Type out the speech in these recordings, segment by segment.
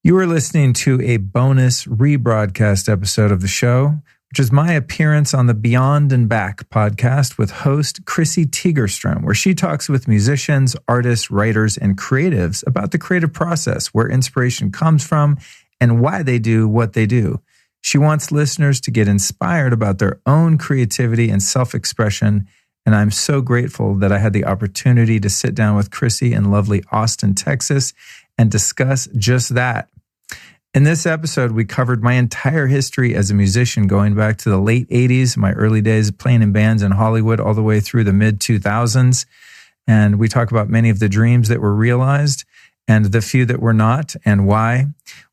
You are listening to a bonus rebroadcast episode of the show, which is my appearance on the Beyond and Back podcast with host Krissy Teegerstrom, where she talks with musicians, artists, writers, and creatives about the creative process, where inspiration comes from, and why they do what they do. She wants listeners to get inspired about their own creativity and self-expression, and I'm so grateful that I had the opportunity to sit down with Krissy in lovely Austin, Texas, and discuss just that. In this episode, we covered my entire history as a musician, going back to the late 80s, my early days playing in bands in Hollywood, all the way through the mid-2000s. And we talk about many of the dreams that were realized and the few that were not, and why.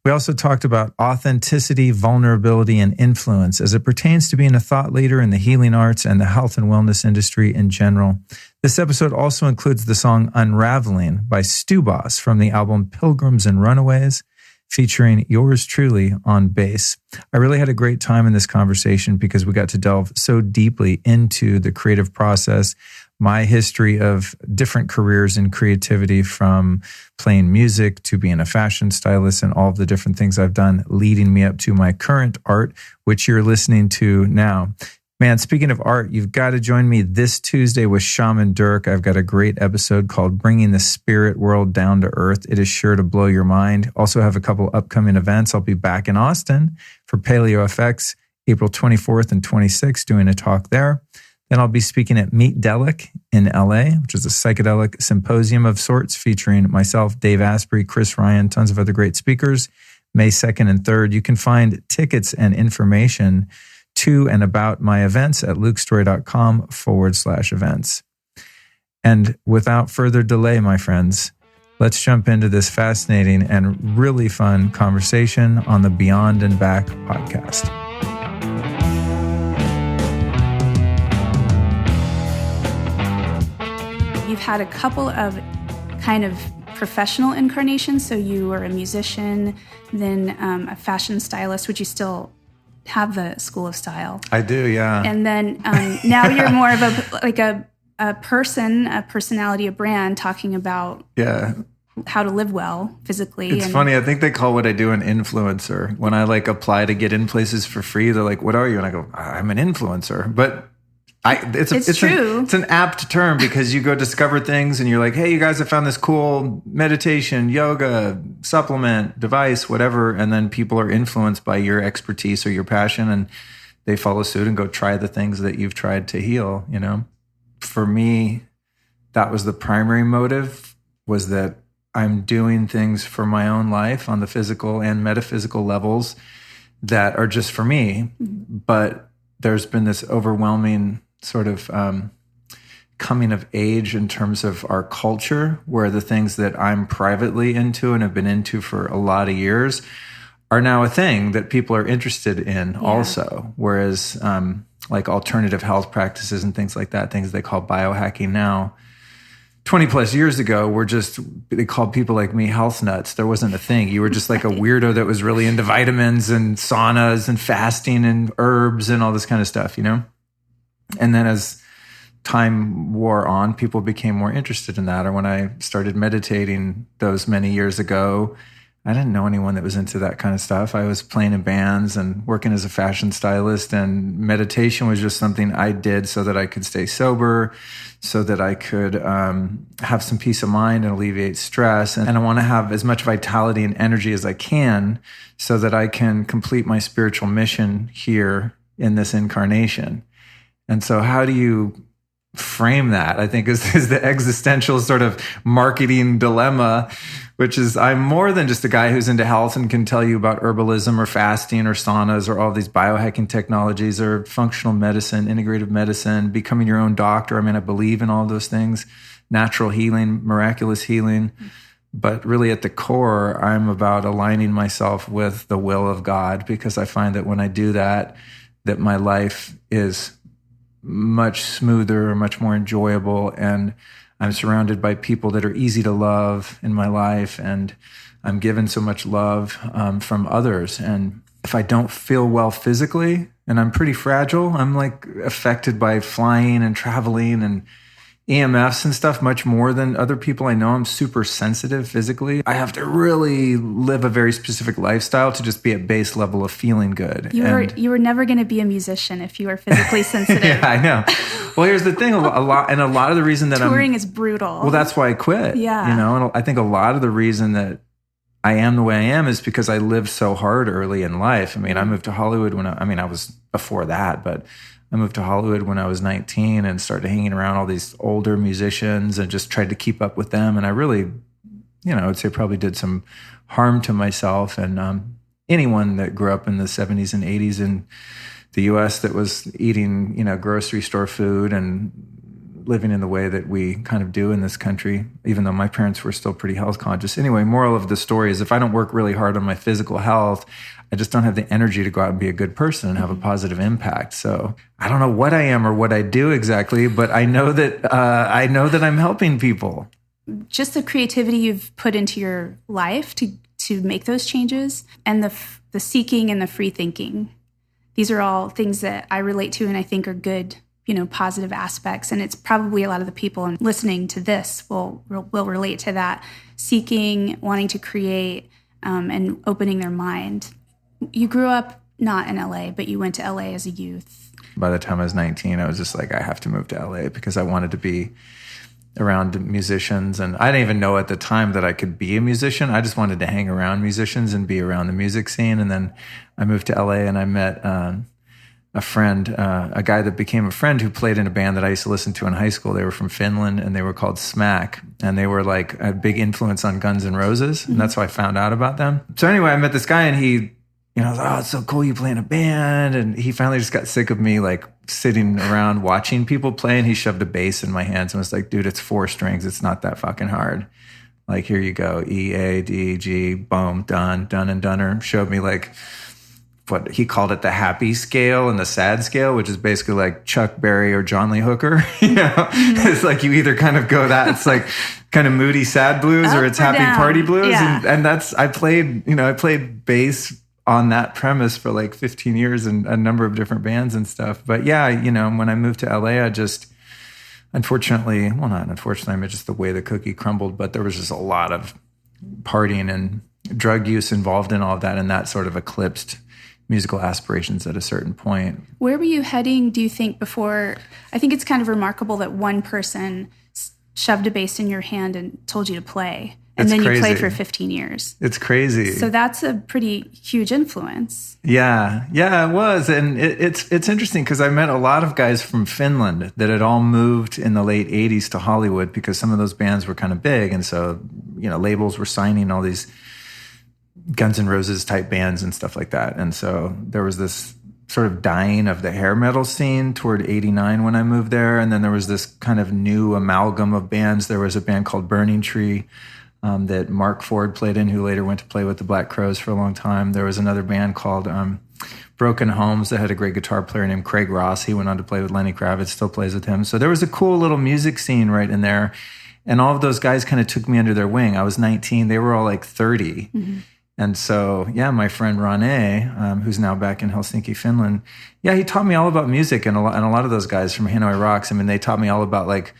We also talked about authenticity, vulnerability, and influence as it pertains to being a thought leader in the healing arts and the health and wellness industry in general. This episode also includes the song Unraveling by Stewboss from the album Pilgrims and Runaways, featuring yours truly on bass. I really had a great time in this conversation because we got to delve so deeply into the creative process, my history of different careers in creativity, from playing music to being a fashion stylist and all of the different things I've done leading me up to my current art, which you're listening to now. Man, speaking of art, you've got to join me this Tuesday with Shaman Durek. I've got a great episode called Bringing the Spirit World Down to Earth. It is sure to blow your mind. Also have a couple upcoming events. I'll be back in Austin for Paleo FX, April 24th and 26th, doing a talk there. Then I'll be speaking at Meet Delic in LA, which is a psychedelic symposium of sorts featuring myself, Dave Asprey, Chris Ryan, tons of other great speakers, May 2nd and 3rd. You can find tickets and information to and about my events at lukestory.com/events. And without further delay, my friends, let's jump into this fascinating and really fun conversation on the Beyond and Back podcast. You've had a couple of kind of professional incarnations. So you were a musician, then a fashion stylist. Would you still have the School of Style? I do, yeah. And then now you're more of a person, a personality, a brand, talking about how to live well physically. It's funny. I think they call what I do an influencer. When I apply to get in places for free, they're like, "What are you?" And I go, "I'm an influencer." But it's true. It's an apt term because you go discover things and you're like, "Hey, you guys have found this cool meditation, yoga, supplement, device, whatever." And then people are influenced by your expertise or your passion, and they follow suit and go try the things that you've tried to heal, you know? For me, that was the primary motive, was that I'm doing things for my own life on the physical and metaphysical levels that are just for me. But there's been this overwhelming sort of coming of age in terms of our culture, where the things that I'm privately into and have been into for a lot of years are now a thing that people are interested in also. Whereas like alternative health practices and things like that, things they call biohacking now, 20 plus years ago, they called people like me health nuts. There wasn't a thing. You were just like a weirdo that was really into vitamins and saunas and fasting and herbs and all this kind of stuff, you know? And then as time wore on, people became more interested in that. Or when I started meditating those many years ago, I didn't know anyone that was into that kind of stuff. I was playing in bands and working as a fashion stylist, and meditation was just something I did so that I could stay sober, so that I could have some peace of mind and alleviate stress. And I want to have as much vitality and energy as I can so that I can complete my spiritual mission here in this incarnation. And so how do you frame that, I think, is the existential sort of marketing dilemma, which is I'm more than just a guy who's into health and can tell you about herbalism or fasting or saunas or all these biohacking technologies or functional medicine, integrative medicine, becoming your own doctor. I mean, I believe in all those things, natural healing, miraculous healing. But really at the core, I'm about aligning myself with the will of God, because I find that when I do that, that my life is much smoother, much more enjoyable, and I'm surrounded by people that are easy to love in my life, and I'm given so much love from others. And if I don't feel well physically, and I'm pretty fragile, I'm like affected by flying and traveling and EMFs and stuff much more than other people I know. I'm super sensitive physically. I have to really live a very specific lifestyle to just be at base level of feeling good. You were never going to be a musician if you were physically sensitive. Yeah, I know. Well, here's the thing. A lot of the reason that touring is brutal. Well, that's why I quit. Yeah. You know, and I think a lot of the reason that I am the way I am is because I lived so hard early in life. I mean, I moved to Hollywood I was before that, but I moved to Hollywood when I was 19 and started hanging around all these older musicians and just tried to keep up with them. And I really, I would say probably did some harm to myself. And anyone that grew up in the 70s and 80s in the U.S. that was eating, grocery store food and living in the way that we kind of do in this country, even though my parents were still pretty health conscious. Anyway, moral of the story is if I don't work really hard on my physical health, I just don't have the energy to go out and be a good person and have a positive impact. So I don't know what I am or what I do exactly, but I know that I'm helping people. Just the creativity you've put into your life to make those changes, and the seeking and the free thinking. These are all things that I relate to and I think are good, positive aspects. And it's probably a lot of the people listening to this will relate to that. Seeking, wanting to create, and opening their mind. You grew up not in LA, but you went to LA as a youth. By the time I was 19, I was just like, I have to move to LA because I wanted to be around musicians. And I didn't even know at the time that I could be a musician. I just wanted to hang around musicians and be around the music scene. And then I moved to LA and I met a friend, a guy that became a friend who played in a band that I used to listen to in high school. They were from Finland and they were called Smack. And they were like a big influence on Guns N' Roses. And that's how I found out about them. So anyway, I met this guy and he, I was like, oh, it's so cool you play in a band. And he finally just got sick of me like sitting around watching people play. And he shoved a bass in my hands and was like, dude, it's 4 strings. It's not that fucking hard. Like, here you go. E, A, D, G, boom, done, done and doneer. Showed me like what he called it, the happy scale and the sad scale, which is basically like Chuck Berry or John Lee Hooker. It's like you either kind of go that, it's like kind of moody sad blues or it's happy down. party blues. Yeah. And that's, I played bass on that premise for like 15 years in a number of different bands and stuff. But yeah, when I moved to LA, I just, not unfortunately, I mean, just the way the cookie crumbled, but there was just a lot of partying and drug use involved in all of that. And that sort of eclipsed musical aspirations at a certain point. Where were you heading, do you think, before? I think it's kind of remarkable that one person shoved a bass in your hand and told you to play. And then you played for 15 years. It's crazy. So that's a pretty huge influence. Yeah, it was. And it's interesting because I met a lot of guys from Finland that had all moved in the late 80s to Hollywood because some of those bands were kind of big. And so, labels were signing all these Guns N' Roses type bands and stuff like that. And so there was this sort of dying of the hair metal scene toward 89 when I moved there. And then there was this kind of new amalgam of bands. There was a band called Burning Tree that Mark Ford played in, who later went to play with the Black Crowes for a long time. There was another band called Broken Homes that had a great guitar player named Craig Ross. He went on to play with Lenny Kravitz, still plays with him. So there was a cool little music scene right in there. And all of those guys kind of took me under their wing. I was 19. They were all like 30. Mm-hmm. And so, my friend Rane, who's now back in Helsinki, Finland, he taught me all about music. And a lot of those guys from Hanoi Rocks, I mean, they taught me all about like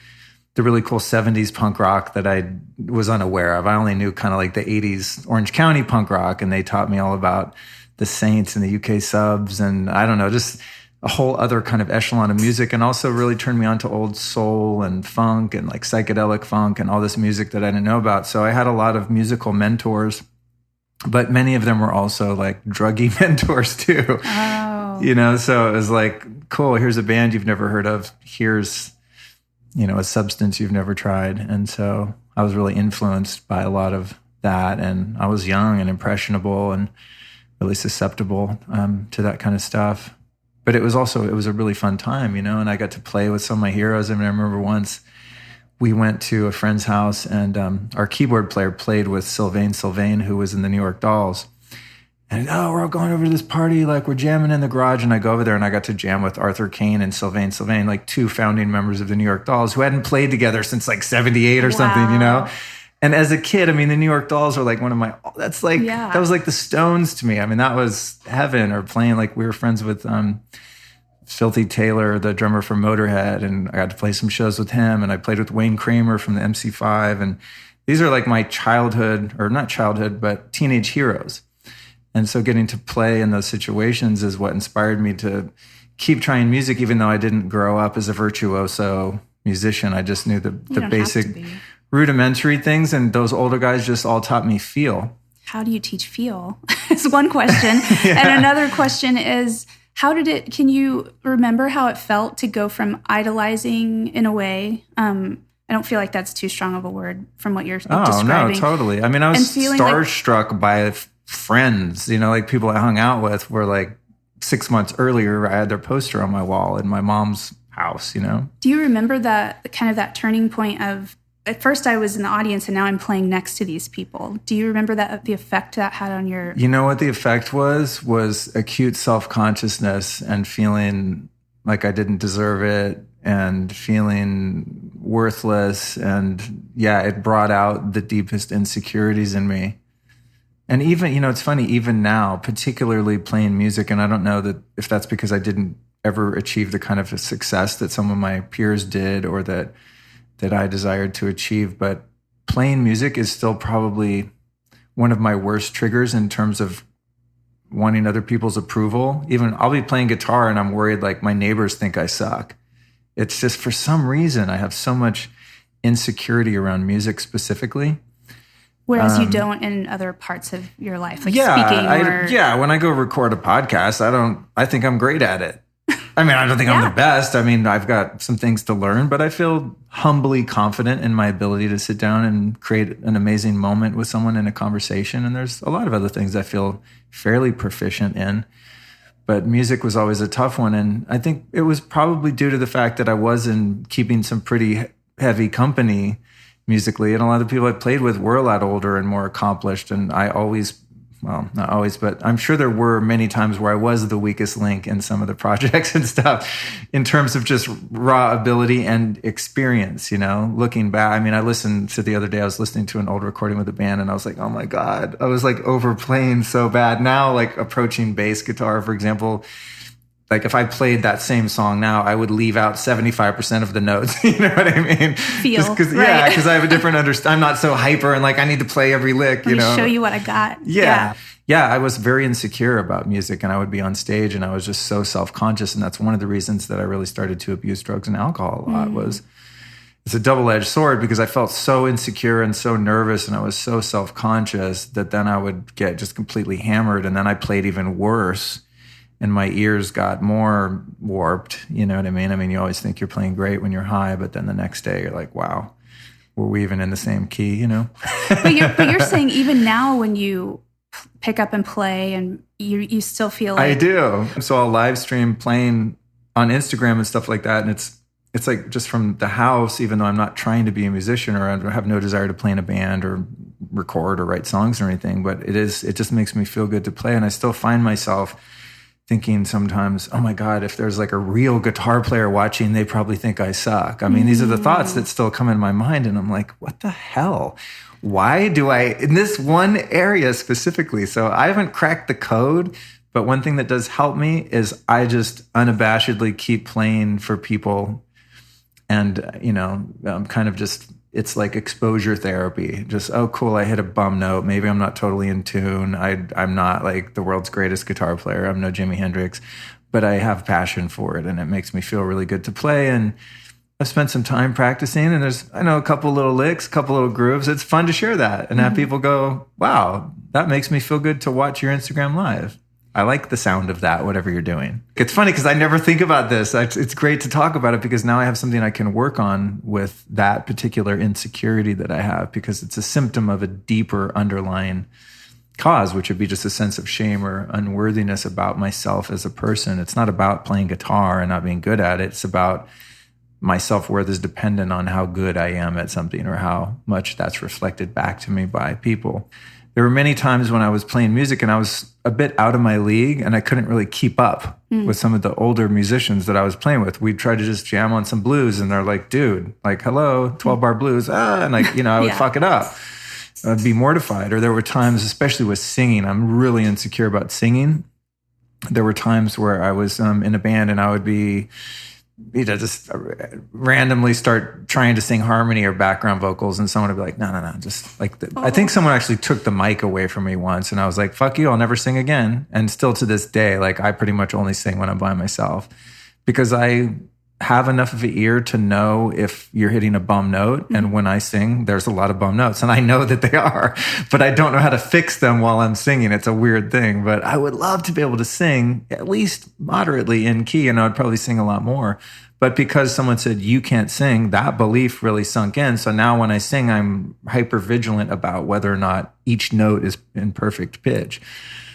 the really cool 70s punk rock that I was unaware of. I only knew kind of like the 80s Orange County punk rock. And they taught me all about the Saints and the UK Subs. And I don't know, just a whole other kind of echelon of music, and also really turned me on to old soul and funk and like psychedelic funk and all this music that I didn't know about. So I had a lot of musical mentors. But many of them were also like druggy mentors too. Oh. So it was like, cool, here's a band you've never heard of. Here's, a substance you've never tried. And so I was really influenced by a lot of that. And I was young and impressionable and really susceptible to that kind of stuff. But it was a really fun time, and I got to play with some of my heroes. I mean, I remember once we went to a friend's house and our keyboard player played with Sylvain, who was in the New York Dolls. And, we're all going over to this party, like we're jamming in the garage. And I go over there and I got to jam with Arthur Kane and Sylvain, like 2 founding members of the New York Dolls who hadn't played together since like 78 or something, And as a kid, I mean, the New York Dolls are like one of my, that was like the Stones to me. I mean, that was heaven. Or playing, like we were friends with Filthy Taylor, the drummer from Motorhead, and I got to play some shows with him, and I played with Wayne Kramer from the MC5, and these are like my childhood, or not childhood, but teenage heroes. And so getting to play in those situations is what inspired me to keep trying music, even though I didn't grow up as a virtuoso musician. I just knew the basic rudimentary things, and those older guys just all taught me feel. How do you teach feel? It's one question. And another question is, can you remember how it felt to go from idolizing in a way? I don't feel like that's too strong of a word from what you're describing. Oh, no, totally. I mean, I was starstruck by friends, like people I hung out with were like 6 months earlier, I had their poster on my wall in my mom's house, Do you remember that turning point of, at first I was in the audience and now I'm playing next to these people. Do you remember the effect that had on your... You know what the effect was acute self-consciousness and feeling like I didn't deserve it and feeling worthless. And yeah, it brought out the deepest insecurities in me. And even, it's funny, even now, particularly playing music, and I don't know if that's because I didn't ever achieve the kind of a success that some of my peers did or that I desired to achieve, but playing music is still probably one of my worst triggers in terms of wanting other people's approval. Even I'll be playing guitar and I'm worried like my neighbors think I suck. It's just for some reason I have so much insecurity around music specifically. Whereas you don't in other parts of your life, like speaking or... Yeah, when I go record a podcast, I think I'm great at it. I mean, I don't think I'm the best. I mean, I've got some things to learn, but I feel humbly confident in my ability to sit down and create an amazing moment with someone in a conversation. And there's a lot of other things I feel fairly proficient in. But music was always a tough one. And I think it was probably due to the fact that I was keeping some pretty heavy company musically. And a lot of the people I played with were a lot older and more accomplished. And I always... Well, not always, but I'm sure there were many times where I was the weakest link in some of the projects and stuff in terms of just raw ability and experience, looking back. I mean, I listened to the other day, I was listening to an old recording with a band and I was like, oh my God, I was like overplaying so bad. Now, like approaching bass guitar, for example, like if I played that same song now, I would leave out 75% of the notes. You know what I mean? Because I have a different I'm not so hyper and like I need to play every lick. Let me show you what I got. Yeah. I was very insecure about music, and I would be on stage, and I was just so self-conscious, and that's one of the reasons that I really started to abuse drugs and alcohol a lot. It's a double-edged sword because I felt so insecure and so nervous, and I was so self-conscious that then I would get just completely hammered, and then I played even worse. And my ears got more warped, you know what I mean? I mean, you always think you're playing great when you're high, but then the next day you're like, wow, were we even in the same key, But you're saying even now when you pick up and play and you still feel like... I do. So I'll live stream playing on Instagram and stuff like that. And it's like just from the house, even though I'm not trying to be a musician or I have no desire to play in a band or record or write songs or anything, but it just makes me feel good to play. And I still find myself thinking sometimes, oh my God, if there's like a real guitar player watching, they probably think I suck. I mean, these are the thoughts that still come in my mind. And I'm like, what the hell? Why do I, in this one area specifically? So I haven't cracked the code, but one thing that does help me is I just unabashedly keep playing for people. And, I'm kind of just, it's like exposure therapy. Just, oh, cool, I hit a bum note. Maybe I'm not totally in tune. I'm not like the world's greatest guitar player. I'm no Jimi Hendrix, but I have passion for it, and it makes me feel really good to play. And I've spent some time practicing, and I know a couple little licks, a couple little grooves. It's fun to share that and have people go, wow, that makes me feel good to watch your Instagram live. I like the sound of that, whatever you're doing. It's funny because I never think about this. It's great to talk about it because now I have something I can work on with that particular insecurity that I have, because it's a symptom of a deeper underlying cause, which would be just a sense of shame or unworthiness about myself as a person. It's not about playing guitar and not being good at it. It's about my self-worth is dependent on how good I am at something or how much that's reflected back to me by people. There were many times when I was playing music and I was a bit out of my league and I couldn't really keep up with some of the older musicians that I was playing with. We'd try to just jam on some blues and they're like, dude, like, hello, 12-bar blues. And like, I would fuck it up. I'd be mortified. Or there were times, especially with singing, I'm really insecure about singing. there were times where I was in a band and I would be, just randomly start trying to sing harmony or background vocals, and someone would be like, no, just like, I think someone actually took the mic away from me once, and I was like, fuck you, I'll never sing again. And still to this day, like, I pretty much only sing when I'm by myself, because I have enough of an ear to know if you're hitting a bum note. And when I sing, there's a lot of bum notes, and I know that they are, but I don't know how to fix them while I'm singing. It's a weird thing, but I would love to be able to sing at least moderately in key, and I'd probably sing a lot more. But because someone said you can't sing, that belief really sunk in. So now when I sing, I'm hyper vigilant about whether or not each note is in perfect pitch.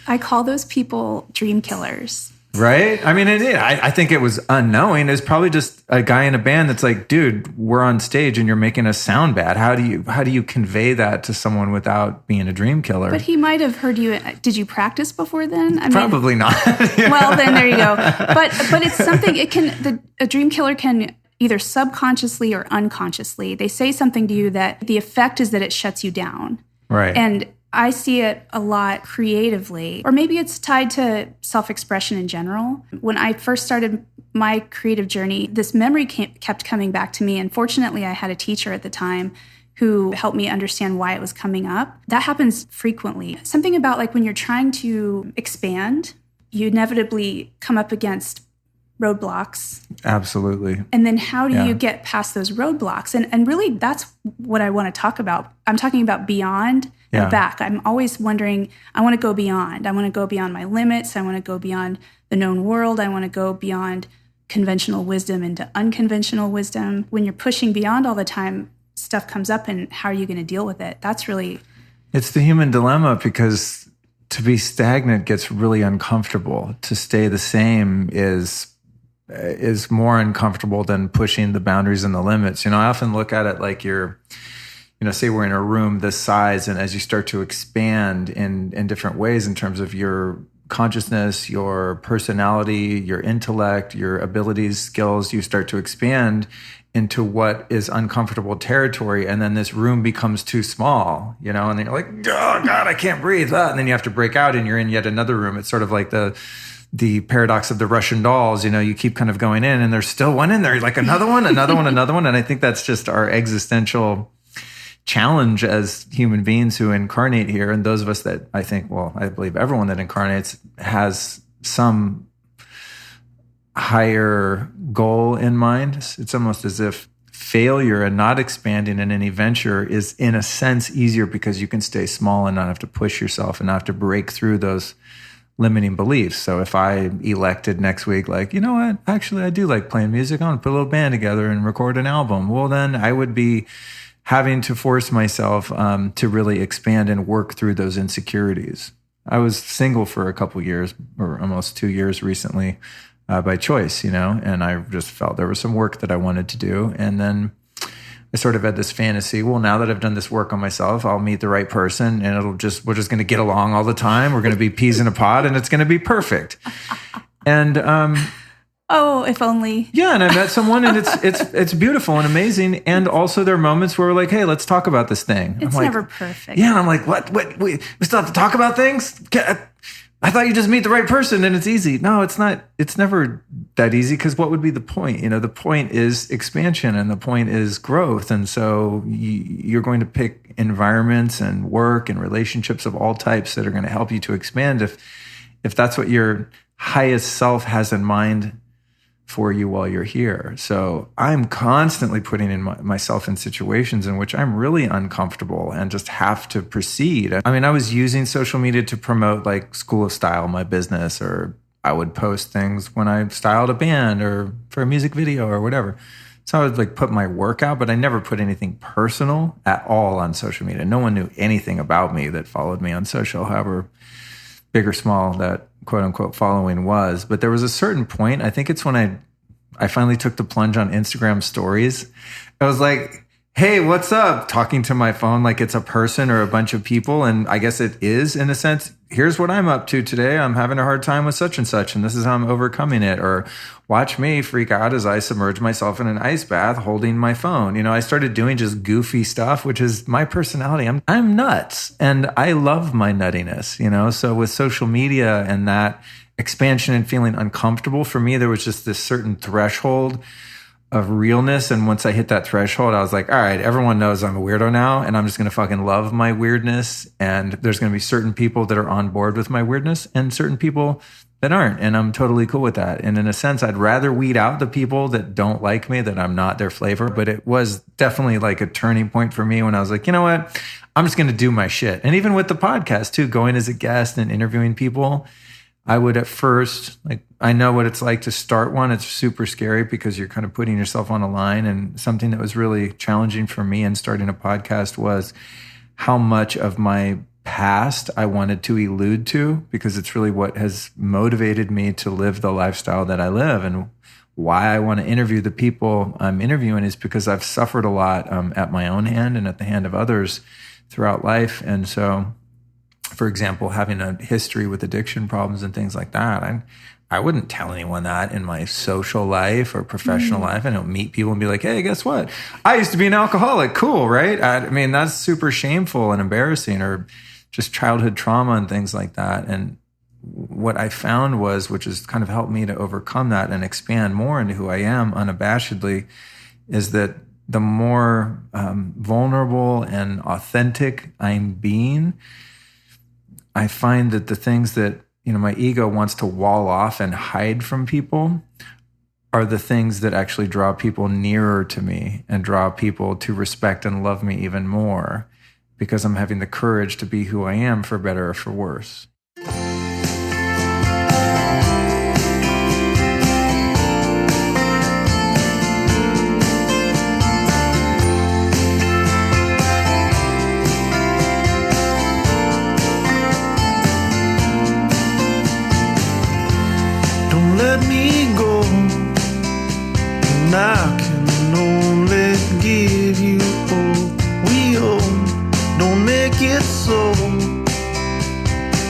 I call those people dream killers. Right? I mean, I think it was unknowing. It's probably just a guy in a band that's like, dude, we're on stage and you're making us sound bad. How do you convey that to someone without being a dream killer? But he might have heard you. Did you practice before then? Probably not. Well, then there you go. But it's something, a dream killer can either subconsciously or unconsciously, they say something to you that the effect is that it shuts you down. Right. And I see it a lot creatively, or maybe it's tied to self-expression in general. When I first started my creative journey, this memory kept coming back to me. And fortunately, I had a teacher at the time who helped me understand why it was coming up. That happens frequently. Something about like when you're trying to expand, you inevitably come up against roadblocks. Absolutely. And then how do you get past those roadblocks? And really, that's what I want to talk about. I'm talking about beyond and back. I'm always wondering, I want to go beyond. I want to go beyond my limits. I want to go beyond the known world. I want to go beyond conventional wisdom into unconventional wisdom. When you're pushing beyond all the time, stuff comes up, and how are you going to deal with it? That's really... It's the human dilemma, because to be stagnant gets really uncomfortable. To stay the same is more uncomfortable than pushing the boundaries and the limits. I often look at it like say we're in a room this size, and as you start to expand in different ways in terms of your consciousness, your personality, your intellect, your abilities, skills, you start to expand into what is uncomfortable territory. And then this room becomes too small, and then you're like, oh God, I can't breathe. And then you have to break out and you're in yet another room. It's sort of like the paradox of the Russian dolls. You keep kind of going in and there's still one in there, like another one, another one, another one. And I think that's just our existential challenge as human beings who incarnate here. And those of us that I believe everyone that incarnates has some higher goal in mind. It's almost as if failure and not expanding in any venture is in a sense easier, because you can stay small and not have to push yourself and not have to break through those limiting beliefs. So if I elected next week, like, you know what, actually I do like playing music, I want to put a little band together and record an album. Well, then I would be having to force myself to really expand and work through those insecurities. I was single for a couple years, or almost 2 years recently, by choice, and I just felt there was some work that I wanted to do. And then I sort of had this fantasy, well, now that I've done this work on myself, I'll meet the right person, and we're just going to get along all the time. We're going to be peas in a pod, and it's going to be perfect. And oh, if only. Yeah, and I met someone, and it's beautiful and amazing. And also there are moments where we're like, hey, let's talk about this thing. It's never perfect. Yeah, and I'm like, what? We still have to talk about things? I thought you just meet the right person and it's easy. No, it's not. It's never that easy, because what would be the point? The point is expansion, and the point is growth. And so you're going to pick environments and work and relationships of all types that are going to help you to expand if that's what your highest self has in mind for you while you're here. So I'm constantly putting in myself in situations in which I'm really uncomfortable and just have to proceed. I mean, I was using social media to promote like School of Style, my business, or I would post things when I styled a band or for a music video or whatever. So I would like put my work out, but I never put anything personal at all on social media. No one knew anything about me that followed me on social, however big or small that quote unquote following was. But there was a certain point, I think it's when I finally took the plunge on Instagram stories. I was like, hey, what's up? Talking to my phone like it's a person or a bunch of people. And I guess it is in a sense. Here's what I'm up to today. I'm having a hard time with such and such, and this is how I'm overcoming it. Or watch me freak out as I submerge myself in an ice bath holding my phone. I started doing just goofy stuff, which is my personality. I'm nuts, and I love my nuttiness, So with social media and that expansion and feeling uncomfortable. For me, there was just this certain threshold of realness. And once I hit that threshold, I was like, all right, everyone knows I'm a weirdo now, and I'm just going to fucking love my weirdness. And there's going to be certain people that are on board with my weirdness and certain people that aren't. And I'm totally cool with that. And in a sense, I'd rather weed out the people that don't like me, that I'm not their flavor. But it was definitely like a turning point for me when I was like, you know what? I'm just going to do my shit. And even with the podcast too, going as a guest and interviewing people, I would at first, like, I know what it's like to start one. It's super scary because you're kind of putting yourself on a line. And something that was really challenging for me in starting a podcast was how much of my past I wanted to elude to, because it's really what has motivated me to live the lifestyle that I live. And why I want to interview the people I'm interviewing is because I've suffered a lot at my own hand and at the hand of others throughout life. And so, for example, having a history with addiction problems and things like that, I wouldn't tell anyone that in my social life or professional life. I don't meet people and be like, hey, guess what? I used to be an alcoholic. Cool, right? I mean, that's super shameful and embarrassing, or just childhood trauma and things like that. And what I found was, which has kind of helped me to overcome that and expand more into who I am unabashedly, is that the more vulnerable and authentic I'm being, I find that the things that, my ego wants to wall off and hide from people are the things that actually draw people nearer to me and draw people to respect and love me even more, because I'm having the courage to be who I am, for better or for worse. Let me go, and I can only give you all we own. Don't make it so,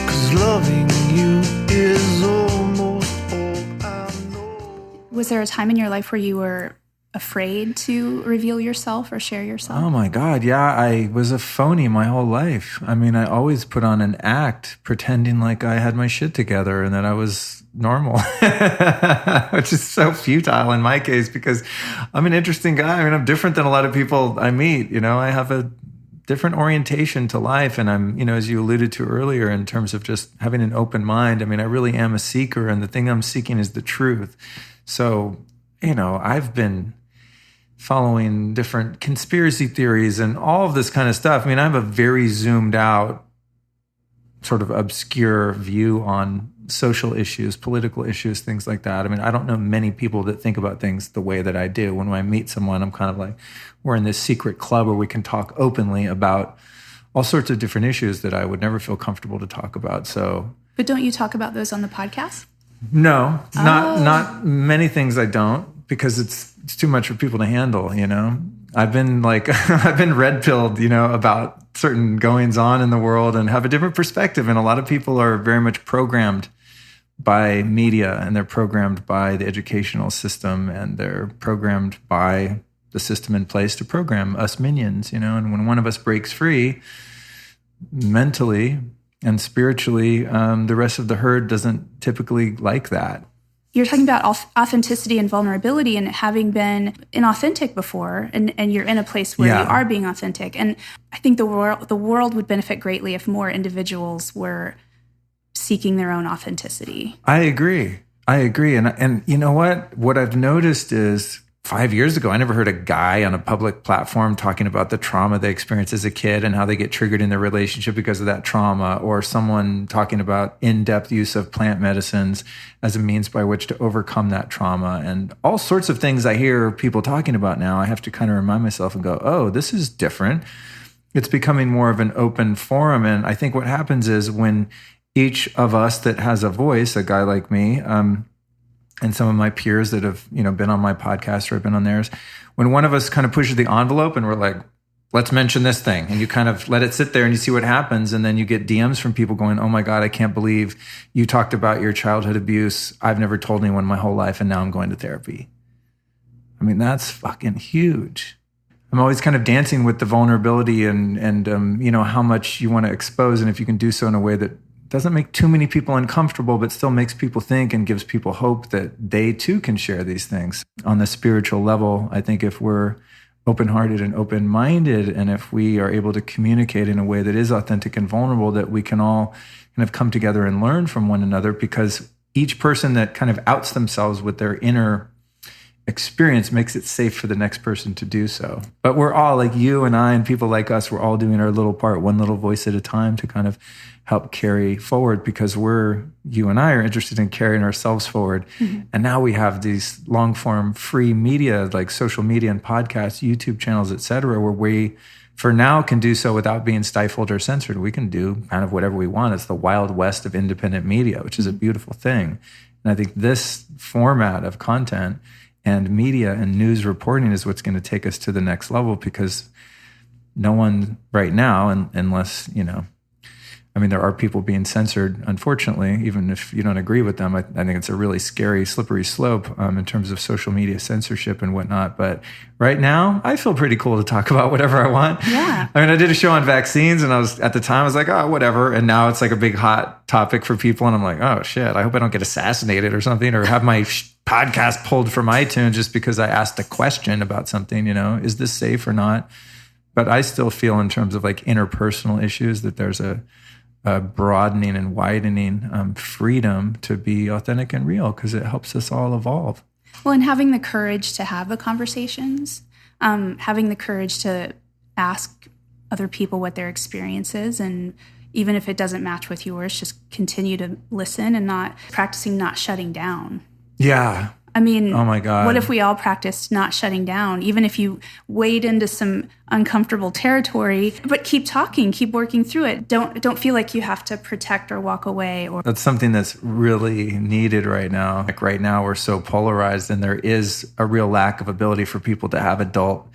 'cause loving you is almost all I know. Was there a time in your life where you were afraid to reveal yourself or share yourself? Oh my God, yeah, I was a phony my whole life. I mean, I always put on an act pretending like I had my shit together and that I was normal, which is so futile in my case because I'm an interesting guy. I mean, I'm different than a lot of people I meet. I have a different orientation to life. And I'm, as you alluded to earlier, in terms of just having an open mind, I mean, I really am a seeker, and the thing I'm seeking is the truth. So, I've been following different conspiracy theories and all of this kind of stuff. I mean, I have a very zoomed out, sort of obscure view on social issues, political issues, things like that. I mean, I don't know many people that think about things the way that I do. When I meet someone, I'm kind of like, we're in this secret club where we can talk openly about all sorts of different issues that I would never feel comfortable to talk about. So, but don't you talk about those on the podcast? No, not many things I don't, because it's too much for people to handle, I've been I've been red pilled, about certain goings on in the world and have a different perspective. And a lot of people are very much programmed by media, and they're programmed by the educational system, and they're programmed by the system in place to program us minions, and when one of us breaks free mentally and spiritually, the rest of the herd doesn't typically like that. You're talking about authenticity and vulnerability, and having been inauthentic before, and you're in a place where you are being authentic. And I think the world would benefit greatly if more individuals were seeking their own authenticity. I agree. And you know what? What I've noticed is 5 years ago, I never heard a guy on a public platform talking about the trauma they experienced as a kid and how they get triggered in their relationship because of that trauma, or someone talking about in-depth use of plant medicines as a means by which to overcome that trauma, and all sorts of things I hear people talking about now. I have to kind of remind myself and go, oh, this is different. It's becoming more of an open forum. And I think what happens is when each of us that has a voice, a guy like me, and some of my peers that have, been on my podcast or I've been on theirs, when one of us kind of pushes the envelope and we're like, let's mention this thing, and you kind of let it sit there and you see what happens, and then you get DMs from people going, oh my God, I can't believe you talked about your childhood abuse. I've never told anyone my whole life, and now I'm going to therapy. I mean, that's fucking huge. I'm always kind of dancing with the vulnerability and how much you want to expose, and if you can do so in a way that doesn't make too many people uncomfortable, but still makes people think and gives people hope that they too can share these things. On the spiritual level, I think if we're open-hearted and open-minded, and if we are able to communicate in a way that is authentic and vulnerable, that we can all kind of come together and learn from one another, because each person that kind of outs themselves with their inner experience makes it safe for the next person to do so. But we're all, like you and I and people like us, we're all doing our little part, one little voice at a time, to kind of help carry forward, because you and I are interested in carrying ourselves forward. Mm-hmm. And now we have these long form free media, like social media and podcasts, YouTube channels, et cetera, where we for now can do so without being stifled or censored. We can do kind of whatever we want. It's the wild west of independent media, which is a beautiful thing. And I think this format of content and media and news reporting is what's going to take us to the next level, because no one right now, unless, I mean, there are people being censored, unfortunately, even if you don't agree with them. I think it's a really scary, slippery slope in terms of social media censorship and whatnot. But right now, I feel pretty cool to talk about whatever I want. Yeah. I mean, I did a show on vaccines, and at the time, I was like, oh, whatever. And now it's like a big hot topic for people. And I'm like, oh, shit, I hope I don't get assassinated or something, or have my podcast pulled from iTunes just because I asked a question about something, is this safe or not? But I still feel, in terms of like interpersonal issues, that there's a broadening and widening freedom to be authentic and real, because it helps us all evolve. Well, and having the courage to have the conversations, having the courage to ask other people what their experience is, and even if it doesn't match with yours, just continue to listen and not shutting down. Yeah. I mean, oh my God, what if we all practiced not shutting down, even if you wade into some uncomfortable territory, but keep talking, keep working through it. Don't feel like you have to protect or walk away. That's something that's really needed right now. Like right now, we're so polarized, and there is a real lack of ability for people to have adult,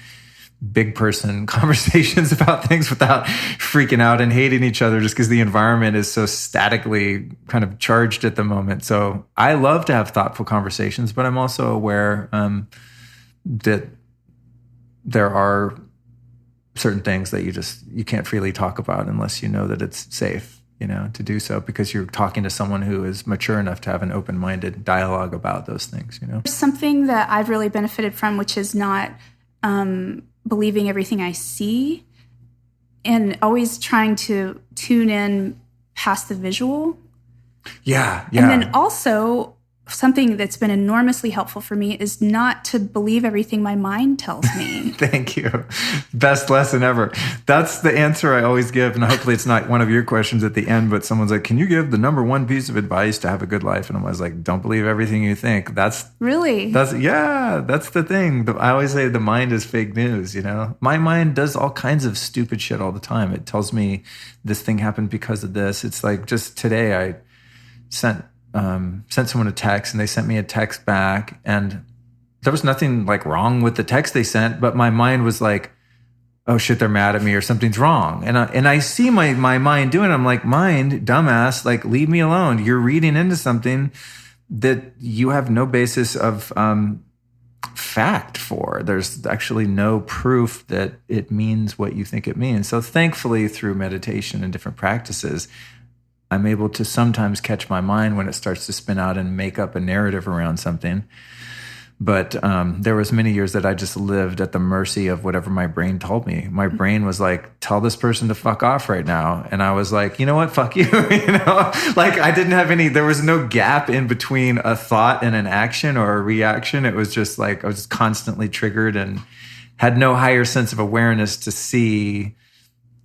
big person conversations about things without freaking out and hating each other, just because the environment is so statically kind of charged at the moment. So I love to have thoughtful conversations, but I'm also aware that there are certain things that you can't freely talk about unless you know that it's safe, to do so, because you're talking to someone who is mature enough to have an open-minded dialogue about those things. Something that I've really benefited from, which is not believing everything I see, and always trying to tune in past the visual. Yeah. And then also, something that's been enormously helpful for me is not to believe everything my mind tells me. Thank you. Best lesson ever. That's the answer I always give. And hopefully it's not one of your questions at the end, but someone's like, can you give the number one piece of advice to have a good life? And I was like, don't believe everything you think. That's the thing. I always say the mind is fake news. My mind does all kinds of stupid shit all the time. It tells me this thing happened because of this. It's like, just today I sent someone a text, and they sent me a text back, and there was nothing like wrong with the text they sent, but my mind was like, oh shit, they're mad at me or something's wrong. And I see my mind doing it. I'm like, mind, dumbass, like leave me alone. You're reading into something that you have no basis of fact for. There's actually no proof that it means what you think it means. So thankfully, through meditation and different practices, I'm able to sometimes catch my mind when it starts to spin out and make up a narrative around something. But there was many years that I just lived at the mercy of whatever my brain told me. My brain was like, tell this person to fuck off right now. And I was like, you know what? Fuck you. Like I didn't have there was no gap in between a thought and an action or a reaction. It was just like I was constantly triggered and had no higher sense of awareness to see.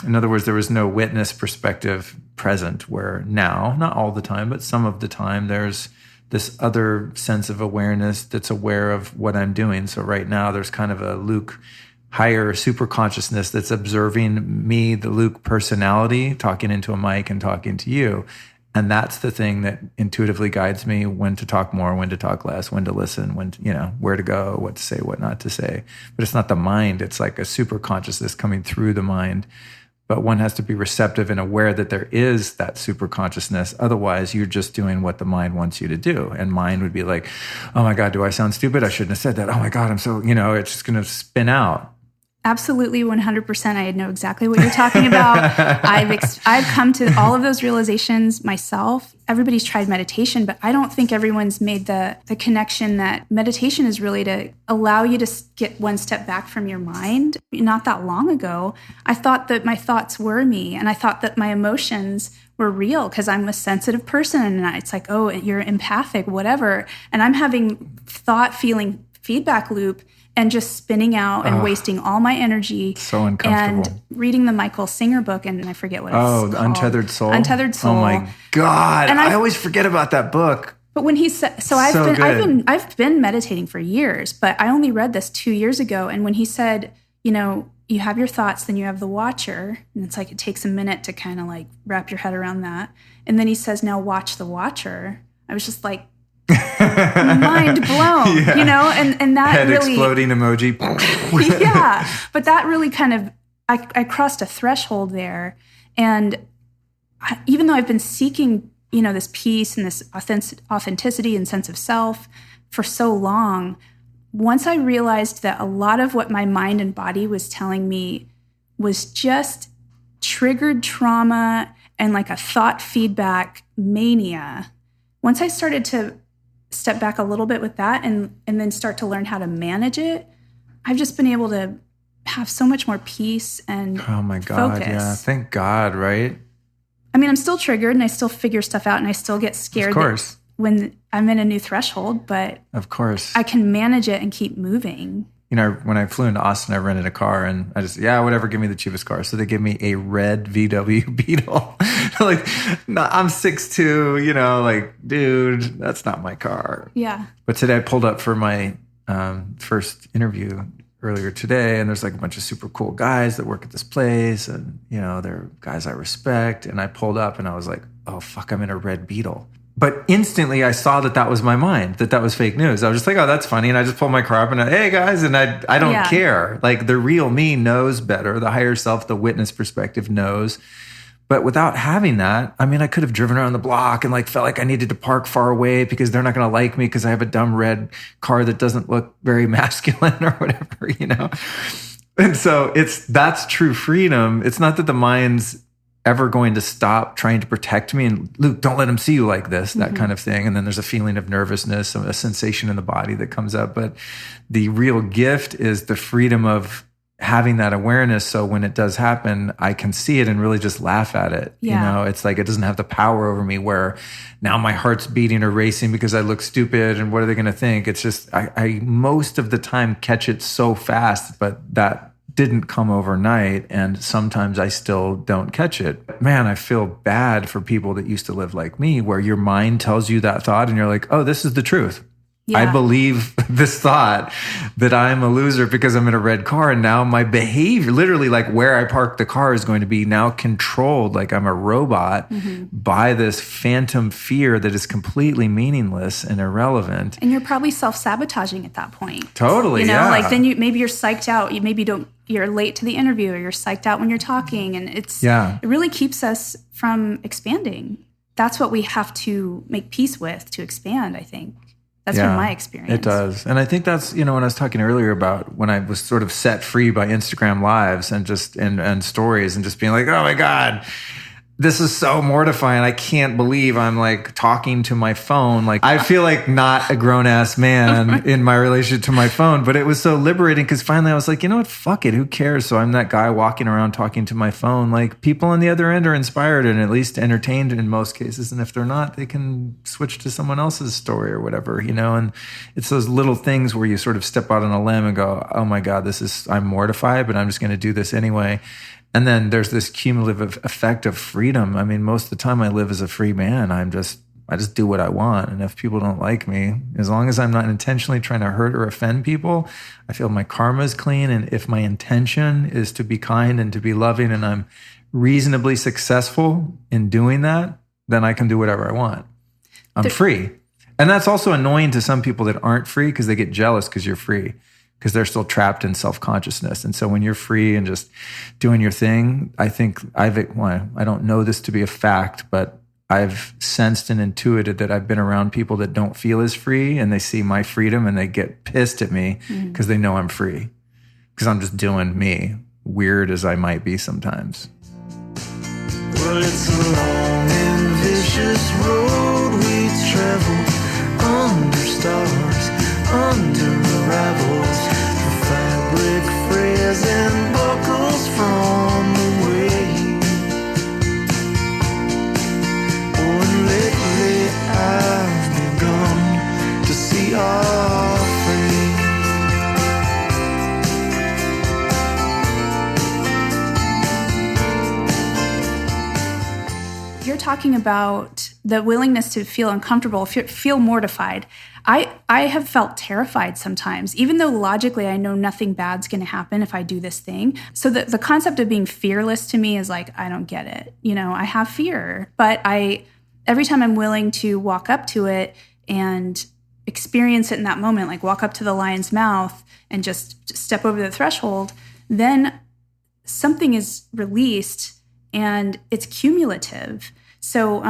In other words, there was no witness perspective present, where now, not all the time, but some of the time, there's this other sense of awareness that's aware of what I'm doing. So right now, there's kind of a Luke higher super consciousness that's observing me, the Luke personality, talking into a mic and talking to you. And that's the thing that intuitively guides me when to talk more, when to talk less, when to listen, where to go, what to say, what not to say. But it's not the mind. It's like a super consciousness coming through the mind. But one has to be receptive and aware that there is that super consciousness. Otherwise, you're just doing what the mind wants you to do. And mind would be like, oh my God, do I sound stupid? I shouldn't have said that. Oh my God, I'm so, it's just going to spin out. Absolutely, 100%. I know exactly what you're talking about. I've come to all of those realizations myself. Everybody's tried meditation, but I don't think everyone's made the connection that meditation is really to allow you to get one step back from your mind. Not that long ago, I thought that my thoughts were me, and I thought that my emotions were real because I'm a sensitive person, and it's like, oh, you're empathic, whatever. And I'm having thought-feeling feedback loop and just spinning out and wasting all my energy. So uncomfortable. And reading the Michael Singer book, and I forget what it's called. Oh, Untethered Soul? Untethered Soul. Oh my God. And I always forget about that book. But when he said, I've been meditating for years, but I only read this 2 years ago. And when he said, you know, you have your thoughts, then you have the watcher. And it's like, it takes a minute to kind of like wrap your head around that. And then he says, now watch the watcher. I was just like, mind blown, you know, and that head really exploding emoji. Yeah, but that really kind of I crossed a threshold there, and even though I've been seeking, you know, this peace and this authenticity and sense of self for so long, once I realized that a lot of what my mind and body was telling me was just triggered trauma and like a thought feedback mania. Once I started to step back a little bit with that and then start to learn how to manage it, I've just been able to have so much more peace and oh my God, focus. Yeah, thank God, right? I mean, I'm still triggered and I still figure stuff out and I still get scared of course. When I'm in a new threshold, but of course I can manage it and keep moving. You know, when I flew into Austin, I rented a car and I just, whatever, give me the cheapest car. So they give me a red VW Beetle. Like, no, I'm 6'2", you know, like, dude, that's not my car. Yeah. But today I pulled up for my first interview earlier today, and there's like a bunch of super cool guys that work at this place, and, you know, they're guys I respect. And I pulled up and I was like, oh, fuck, I'm in a red Beetle. But instantly I saw that was my mind, that was fake news. I was just like, oh, that's funny. And I just pulled my car up and hey, guys, and I don't care. Like, the real me knows better. The higher self, the witness perspective knows. But without having that, I mean, I could have driven around the block and like felt like I needed to park far away because they're not going to like me because I have a dumb red car that doesn't look very masculine or whatever, you know? And so that's true freedom. It's not that the mind's ever going to stop trying to protect me and Luke, don't let him see you like this, that kind of thing. And then there's a feeling of nervousness, a sensation in the body that comes up. But the real gift is the freedom of having that awareness. So when it does happen, I can see it and really just laugh at it. Yeah. You know, it's like, it doesn't have the power over me where now my heart's beating or racing because I look stupid and what are they going to think? It's just, I most of the time catch it so fast, but that didn't come overnight, and sometimes I still don't catch it. Man, I feel bad for people that used to live like me, where your mind tells you that thought and you're like, oh, this is the truth. Yeah. I believe this thought that I'm a loser because I'm in a red car, and now my behavior, literally like where I park the car, is going to be now controlled like I'm a robot by this phantom fear that is completely meaningless and irrelevant. And you're probably self-sabotaging at that point. Totally, you know, like then maybe you're psyched out. You're late to the interview, or you're psyched out when you're talking, and it really keeps us from expanding. That's what we have to make peace with to expand, I think. That's been my experience. It does. And I think that's, you know, when I was talking earlier about when I was sort of set free by Instagram lives and just and stories and just being like, oh my God, this is so mortifying. I can't believe I'm like talking to my phone. Like, I feel like not a grown ass man in my relationship to my phone, but it was so liberating because finally I was like, you know what? Fuck it. Who cares? So I'm that guy walking around talking to my phone. Like, people on the other end are inspired and at least entertained in most cases. And if they're not, they can switch to someone else's story or whatever, you know? And it's those little things where you sort of step out on a limb and go, oh my God, I'm mortified, but I'm just going to do this anyway. And then there's this cumulative effect of freedom. I mean, most of the time I live as a free man. I just do what I want. And if people don't like me, as long as I'm not intentionally trying to hurt or offend people, I feel my karma is clean. And if my intention is to be kind and to be loving, and I'm reasonably successful in doing that, then I can do whatever I want. I'm free. And that's also annoying to some people that aren't free because they get jealous because you're free, because they're still trapped in self-consciousness. And so when you're free and just doing your thing, I think I don't know this to be a fact, but I've sensed and intuited that I've been around people that don't feel as free, and they see my freedom and they get pissed at me because they know I'm free. because I'm just doing me, weird as I might be sometimes. Well, it's a long and vicious road we travel, under stars, under unravels, the fabric frays and buckles from the way. Oh, and lately I've begun to see our fate. You're talking about the willingness to feel uncomfortable, feel mortified. I have felt terrified sometimes, even though logically I know nothing bad's going to happen if I do this thing. So the concept of being fearless to me is like, I don't get it. You know, I have fear, but every time I'm willing to walk up to it and experience it in that moment, like walk up to the lion's mouth and just step over the threshold, then something is released and it's cumulative. So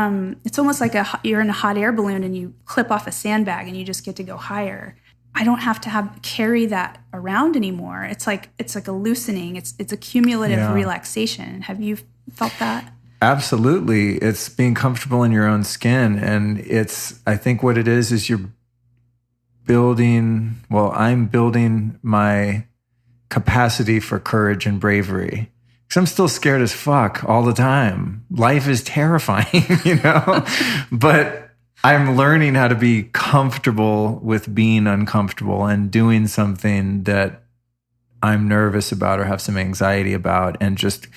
it's almost like you're in a hot air balloon and you clip off a sandbag and you just get to go higher. I don't have to carry that around anymore. It's like a loosening. It's a cumulative relaxation. Have you felt that? Absolutely. It's being comfortable in your own skin. And I think what it is I'm building my capacity for courage and bravery. Because I'm still scared as fuck all the time. Life is terrifying, you know? But I'm learning how to be comfortable with being uncomfortable and doing something that I'm nervous about or have some anxiety about and just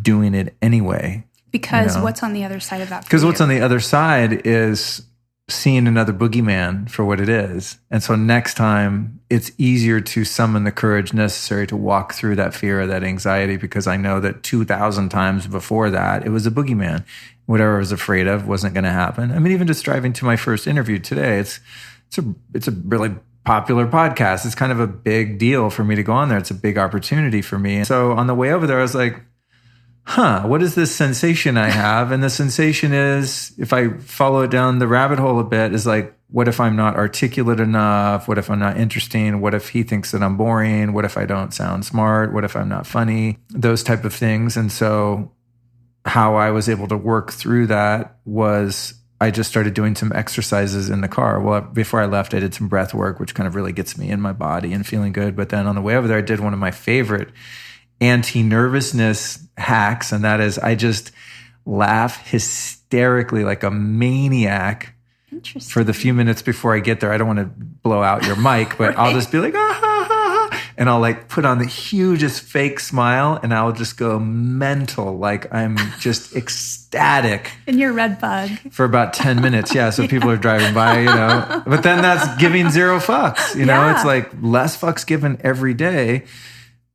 doing it anyway. Because what's on the other side of that? Because what's on the other side is seeing another boogeyman for what it is. And so next time, it's easier to summon the courage necessary to walk through that fear or that anxiety, because I know that 2,000 times before that, it was a boogeyman. Whatever I was afraid of wasn't going to happen. I mean, even just driving to my first interview today, it's a really popular podcast. It's kind of a big deal for me to go on there. It's a big opportunity for me. And so on the way over there, I was like, what is this sensation I have? And the sensation is, if I follow it down the rabbit hole a bit, is like, what if I'm not articulate enough? What if I'm not interesting? What if he thinks that I'm boring? What if I don't sound smart? What if I'm not funny? Those type of things. And so how I was able to work through that was I just started doing some exercises in the car. Well, before I left, I did some breath work, which kind of really gets me in my body and feeling good. But then on the way over there, I did one of my favorite anti-nervousness hacks, and that is I just laugh hysterically like a maniac for the few minutes before I get there. I don't want to blow out your mic, but right. I'll just be like, ah, ha, ha, ha, and I'll like put on the hugest fake smile, and I'll just go mental, like I'm just ecstatic. And you're red bug. For about 10 minutes, yeah, so people are driving by, you know. But then that's giving zero fucks, you know. It's like less fucks given every day,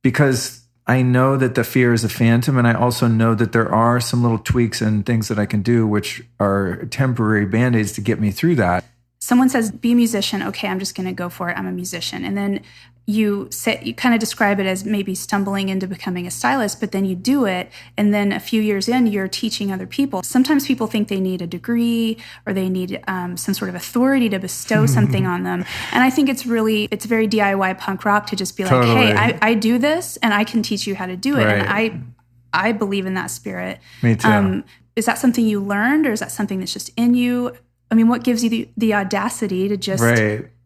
because I know that the fear is a phantom, and I also know that there are some little tweaks and things that I can do which are temporary Band-Aids to get me through that. Someone says, be a musician. Okay, I'm just going to go for it. I'm a musician. And then you kind of describe it as maybe stumbling into becoming a stylist, but then you do it. And then a few years in, you're teaching other people. Sometimes people think they need a degree or they need some sort of authority to bestow something on them. And I think it's very DIY punk rock to just be like, totally. Hey, I do this and I can teach you how to do it. Right. And I believe in that spirit. Me too. Is that something you learned, or is that something that's just in you? I mean, what gives you the audacity to just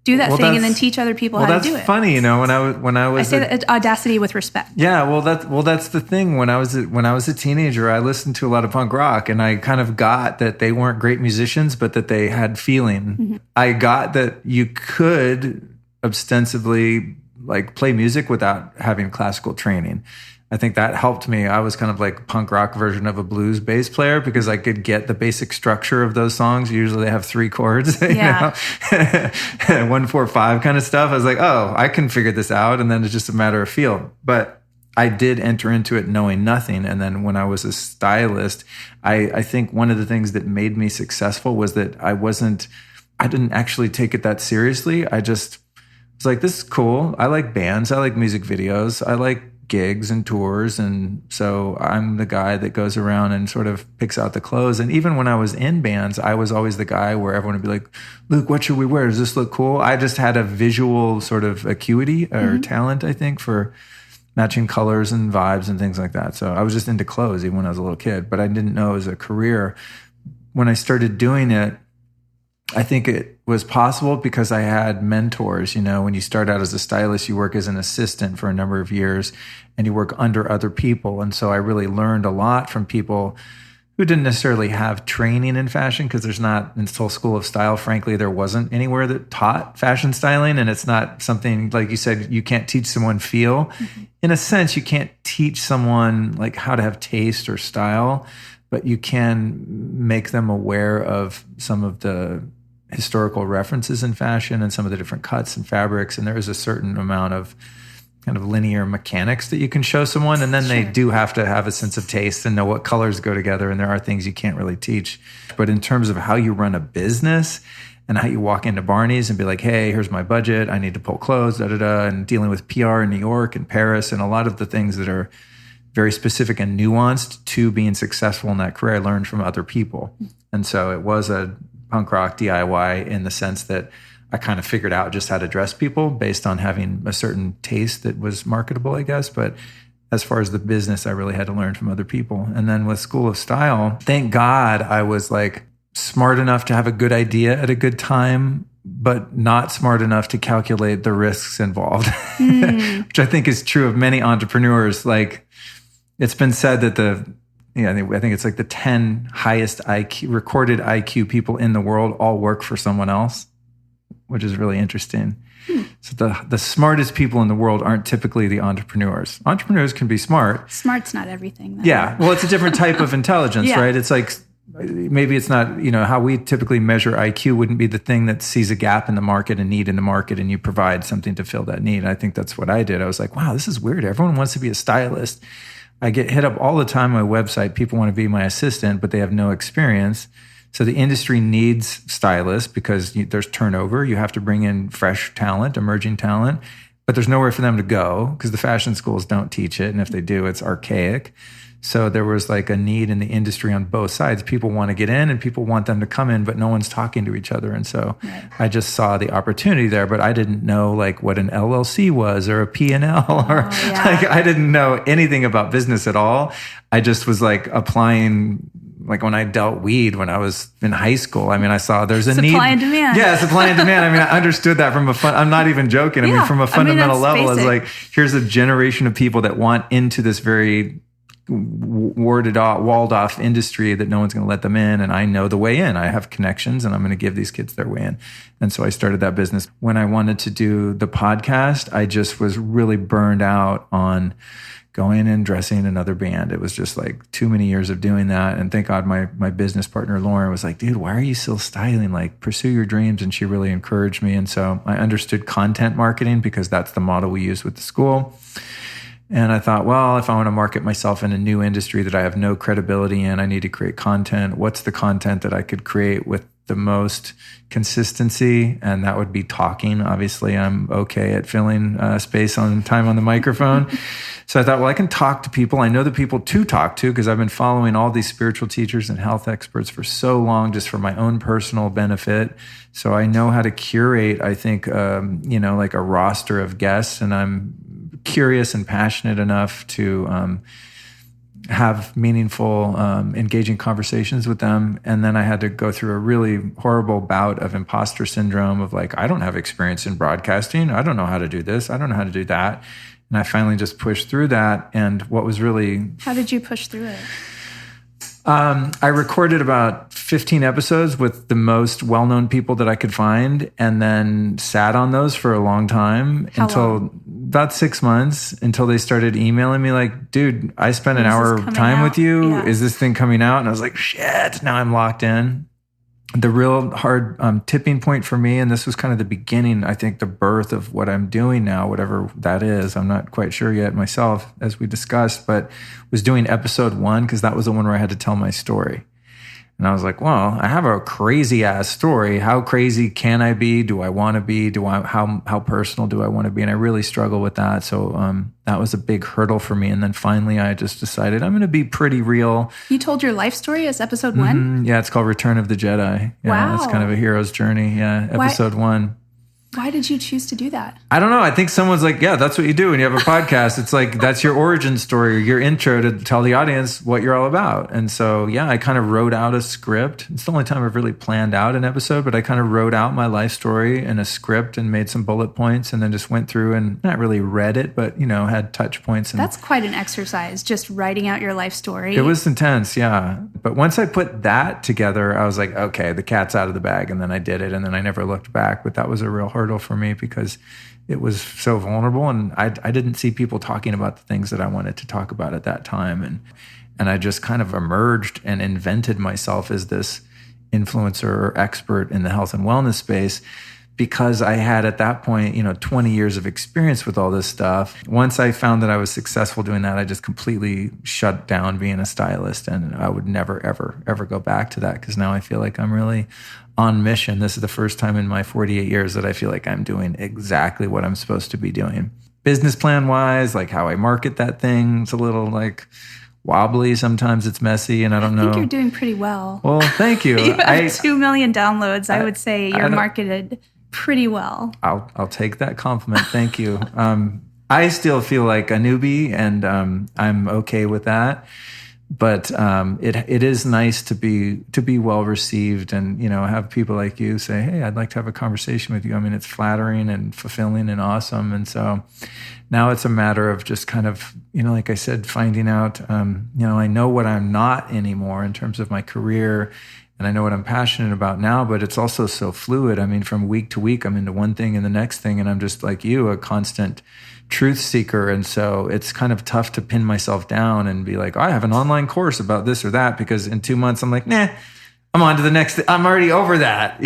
do that thing and then teach other people how to do it? That's funny, you know. When I was, I say that audacity with respect. Yeah, that's the thing. When I was a teenager, I listened to a lot of punk rock, and I kind of got that they weren't great musicians, but that they had feeling. Mm-hmm. I got that you could ostensibly like play music without having classical training. I think that helped me. I was kind of like a punk rock version of a blues bass player, because I could get the basic structure of those songs. Usually they have 3 chords, you know, 1, 4, 5 kind of stuff. I was like, oh, I can figure this out. And then it's just a matter of feel. But I did enter into it knowing nothing. And then when I was a stylist, I think one of the things that made me successful was that I didn't actually take it that seriously. I just was like, this is cool. I like bands. I like music videos. I like gigs and tours, and so I'm the guy that goes around and sort of picks out the clothes. And even when I was in bands, I was always the guy where everyone would be like, Luke, what should we wear? Does this look cool? I just had a visual sort of acuity or talent, I think, for matching colors and vibes and things like that. So I was just into clothes even when I was a little kid, but I didn't know it was a career. When I started doing it, I think it was possible because I had mentors. When you start out as a stylist, you work as an assistant for a number of years and you work under other people. And so I really learned a lot from people who didn't necessarily have training in fashion, because there's not, until School of Style, frankly, there wasn't anywhere that taught fashion styling. And it's not something, like you said, you can't teach someone feel. Mm-hmm. In a sense, you can't teach someone like how to have taste or style, but you can make them aware of some of the historical references in fashion and some of the different cuts and fabrics. And there is a certain amount of kind of linear mechanics that you can show someone. And then they do have to have a sense of taste and know what colors go together. And there are things you can't really teach. But in terms of how you run a business and how you walk into Barney's and be like, hey, here's my budget, I need to pull clothes, and dealing with PR in New York and Paris and a lot of the things that are very specific and nuanced to being successful in that career, I learned from other people. And so it was a punk rock DIY in the sense that I kind of figured out just how to dress people based on having a certain taste that was marketable, I guess. But as far as the business, I really had to learn from other people. And then with School of Style, thank God I was like smart enough to have a good idea at a good time, but not smart enough to calculate the risks involved, which I think is true of many entrepreneurs. Like, it's been said that I think it's like the 10 highest recorded IQ people in the world all work for someone else, which is really interesting. So the smartest people in the world aren't typically the entrepreneurs. Entrepreneurs can be smart. Smart's not everything, though. Yeah. Well, it's a different type of intelligence, right? It's like, maybe it's not, how we typically measure IQ wouldn't be the thing that sees a gap in the market, a need in the market, and you provide something to fill that need. I think that's what I did. I was like, wow, this is weird. Everyone wants to be a stylist. I get hit up all the time on my website. People want to be my assistant, but they have no experience. So the industry needs stylists because there's turnover. You have to bring in fresh talent, emerging talent, but there's nowhere for them to go because the fashion schools don't teach it. And if they do, it's archaic. So there was like a need in the industry on both sides. People want to get in and people want them to come in, but no one's talking to each other. And so I just saw the opportunity there, but I didn't know like what an LLC was or a P&L or like I didn't know anything about business at all. I just was like applying, like when I dealt weed when I was in high school. I mean, I saw there's a need. Supply and demand. Yeah, supply and demand. I mean, I understood that from I'm not even joking. I mean, from a fundamental level, it's like, here's a generation of people that want into this very walled off industry that no one's going to let them in. And I know the way in. I have connections and I'm going to give these kids their way in. And so I started that business. When I wanted to do the podcast, I just was really burned out on going and dressing another band. It was just like too many years of doing that. And thank God my business partner, Lauren, was like, dude, why are you still styling? Like, pursue your dreams. And she really encouraged me. And so I understood content marketing because that's the model we use with the school. And I thought, well, if I want to market myself in a new industry that I have no credibility in, I need to create content. What's the content that I could create with the most consistency? And that would be talking. Obviously, I'm okay at filling space on time on the microphone. So I thought, well, I can talk to people. I know the people to talk to because I've been following all these spiritual teachers and health experts for so long, just for my own personal benefit. So I know how to curate, I think, like a roster of guests. And I'm curious and passionate enough to have meaningful, engaging conversations with them. And then I had to go through a really horrible bout of imposter syndrome of like, I don't have experience in broadcasting. I don't know how to do this. I don't know how to do that. And I finally just pushed through that. And what was really... How did you push through it? I recorded about 15 episodes with the most well-known people that I could find and then sat on those for a long time about 6 months until they started emailing me like, dude, I spent an hour of time with you. Yeah. Is this thing coming out? And I was like, shit, now I'm locked in. The real hard tipping point for me, and this was kind of the beginning, I think, the birth of what I'm doing now, whatever that is. I'm not quite sure yet myself, as we discussed, but was doing episode 1 because that was the one where I had to tell my story. And I was like, well, I have a crazy ass story. How crazy can I be? Do I want to be? How personal do I want to be? And I really struggle with that. So that was a big hurdle for me. And then finally, I just decided I'm going to be pretty real. You told your life story as episode 1? Yeah, it's called Return of the Jedi. Yeah, wow. It's kind of a hero's journey. Yeah, episode 1. Why did you choose to do that? I don't know. I think someone's like, yeah, that's what you do when you have a podcast. It's like, that's your origin story, or your intro to tell the audience what you're all about. And so, yeah, I kind of wrote out a script. It's the only time I've really planned out an episode, but I kind of wrote out my life story in a script and made some bullet points, and then just went through and not really read it, but, had touch points. And that's quite an exercise, just writing out your life story. It was intense, yeah. But once I put that together, I was like, okay, the cat's out of the bag. And then I did it, and then I never looked back. But that was a real hurdle for me because it was so vulnerable, and I didn't see people talking about the things that I wanted to talk about at that time, and I just kind of emerged and invented myself as this influencer or expert in the health and wellness space, because I had at that point 20 years of experience with all this stuff. Once I found that I was successful doing that, I just completely shut down being a stylist, and I would never ever go back to that, because now I feel like I'm really on mission. This is the first time in my 48 years that I feel like I'm doing exactly what I'm supposed to be doing. Business plan wise, like how I market that thing, it's a little like wobbly. Sometimes it's messy, and I don't know. I think you're doing pretty well. Well, thank you. You have 2 million downloads. I would say you're marketed pretty well. I'll take that compliment. Thank you. I still feel like a newbie, and I'm okay with that. But it is nice to be well received, and have people like you say, "Hey, I'd like to have a conversation with you." I mean, it's flattering and fulfilling and awesome. And so now it's a matter of just kind of like I said, finding out. I know what I'm not anymore in terms of my career, and I know what I'm passionate about now. But it's also so fluid. I mean, from week to week, I'm into one thing and the next thing, and I'm just like you, a constant truth seeker. And so it's kind of tough to pin myself down and be like, I have an online course about this or that, because in 2 months I'm like, nah, I'm on to the next thing. I'm already over that,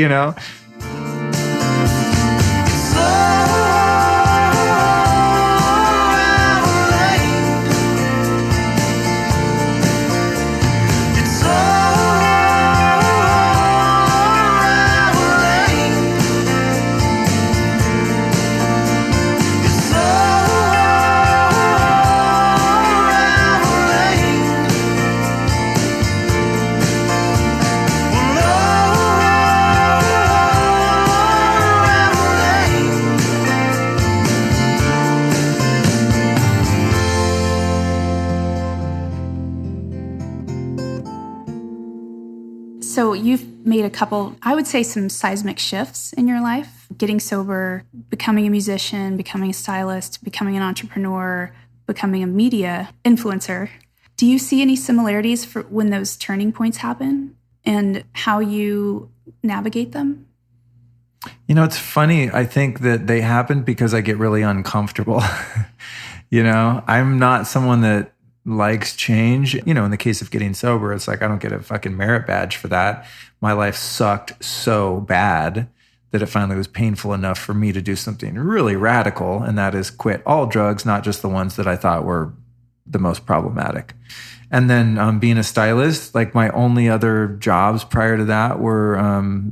So you've made a couple, I would say, some seismic shifts in your life: getting sober, becoming a musician, becoming a stylist, becoming an entrepreneur, becoming a media influencer. Do you see any similarities for when those turning points happen and how you navigate them? It's funny. I think that they happen because I get really uncomfortable. I'm not someone that likes change. In the case of getting sober, it's like I don't get a fucking merit badge for that. My life sucked so bad that it finally was painful enough for me to do something really radical, and that is quit all drugs, not just the ones that I thought were the most problematic. And then being a stylist, like my only other jobs prior to that were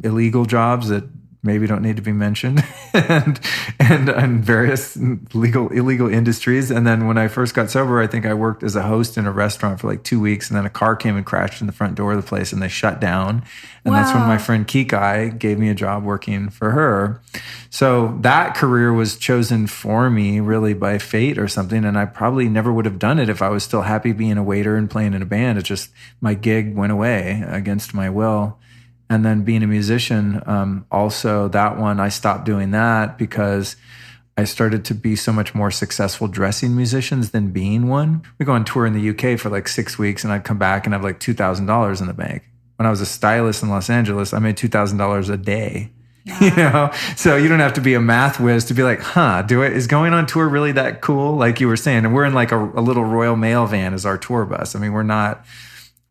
illegal jobs that maybe don't need to be mentioned, and various illegal industries. And then when I first got sober, I think I worked as a host in a restaurant for like 2 weeks, and then a car came and crashed in the front door of the place, and they shut down. And That's when my friend Kikai gave me a job working for her. So that career was chosen for me really by fate or something, and I probably never would have done it if I was still happy being a waiter and playing in a band. It's just my gig went away against my will. And then being a musician, also that one, I stopped doing that because I started to be so much more successful dressing musicians than being one. We go on tour in the UK for like 6 weeks, and I'd come back and have like $2,000 in the bank. When I was a stylist in Los Angeles, I made $2,000 a day. Yeah. So you don't have to be a math whiz to be like, is going on tour really that cool? Like you were saying, and we're in like a little Royal Mail van as our tour bus. I mean, we're not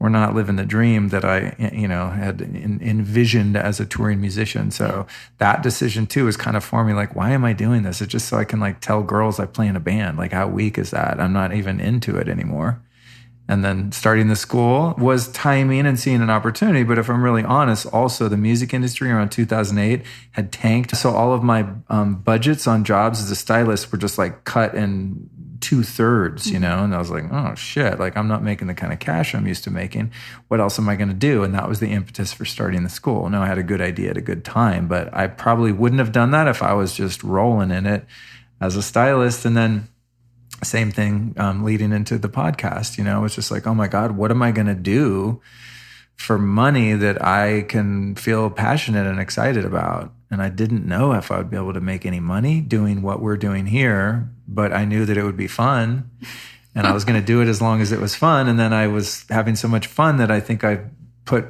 living the dream that I, had envisioned as a touring musician. So that decision too is kind of for me, like, why am I doing this? It's just so I can like tell girls I play in a band. Like, how weak is that? I'm not even into it anymore. And then starting the school was timing and seeing an opportunity. But if I'm really honest, also the music industry around 2008 had tanked. So all of my budgets on jobs as a stylist were just like cut in 2/3, you know? And I was like, oh shit, like I'm not making the kind of cash I'm used to making. What else am I going to do? And that was the impetus for starting the school. No, I had a good idea at a good time, but I probably wouldn't have done that if I was just rolling in it as a stylist. And then same thing leading into the podcast, you know, it's just like, oh my God, what am I going to do for money that I can feel passionate and excited about? And I didn't know if I would be able to make any money doing what we're doing here, but I knew that it would be fun and I was going to do it as long as it was fun. And then I was having so much fun that I think I put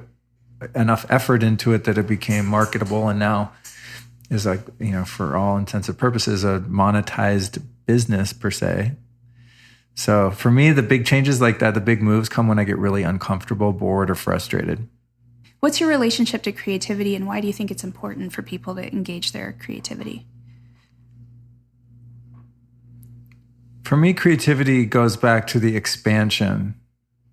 enough effort into it that it became marketable, and now is like, you know, for all intents and purposes, a monetized business per se. So for me, the big changes like that, the big moves come when I get really uncomfortable, bored, or frustrated. What's your relationship to creativity, and why do you think it's important for people to engage their creativity? For me, creativity goes back to the expansion.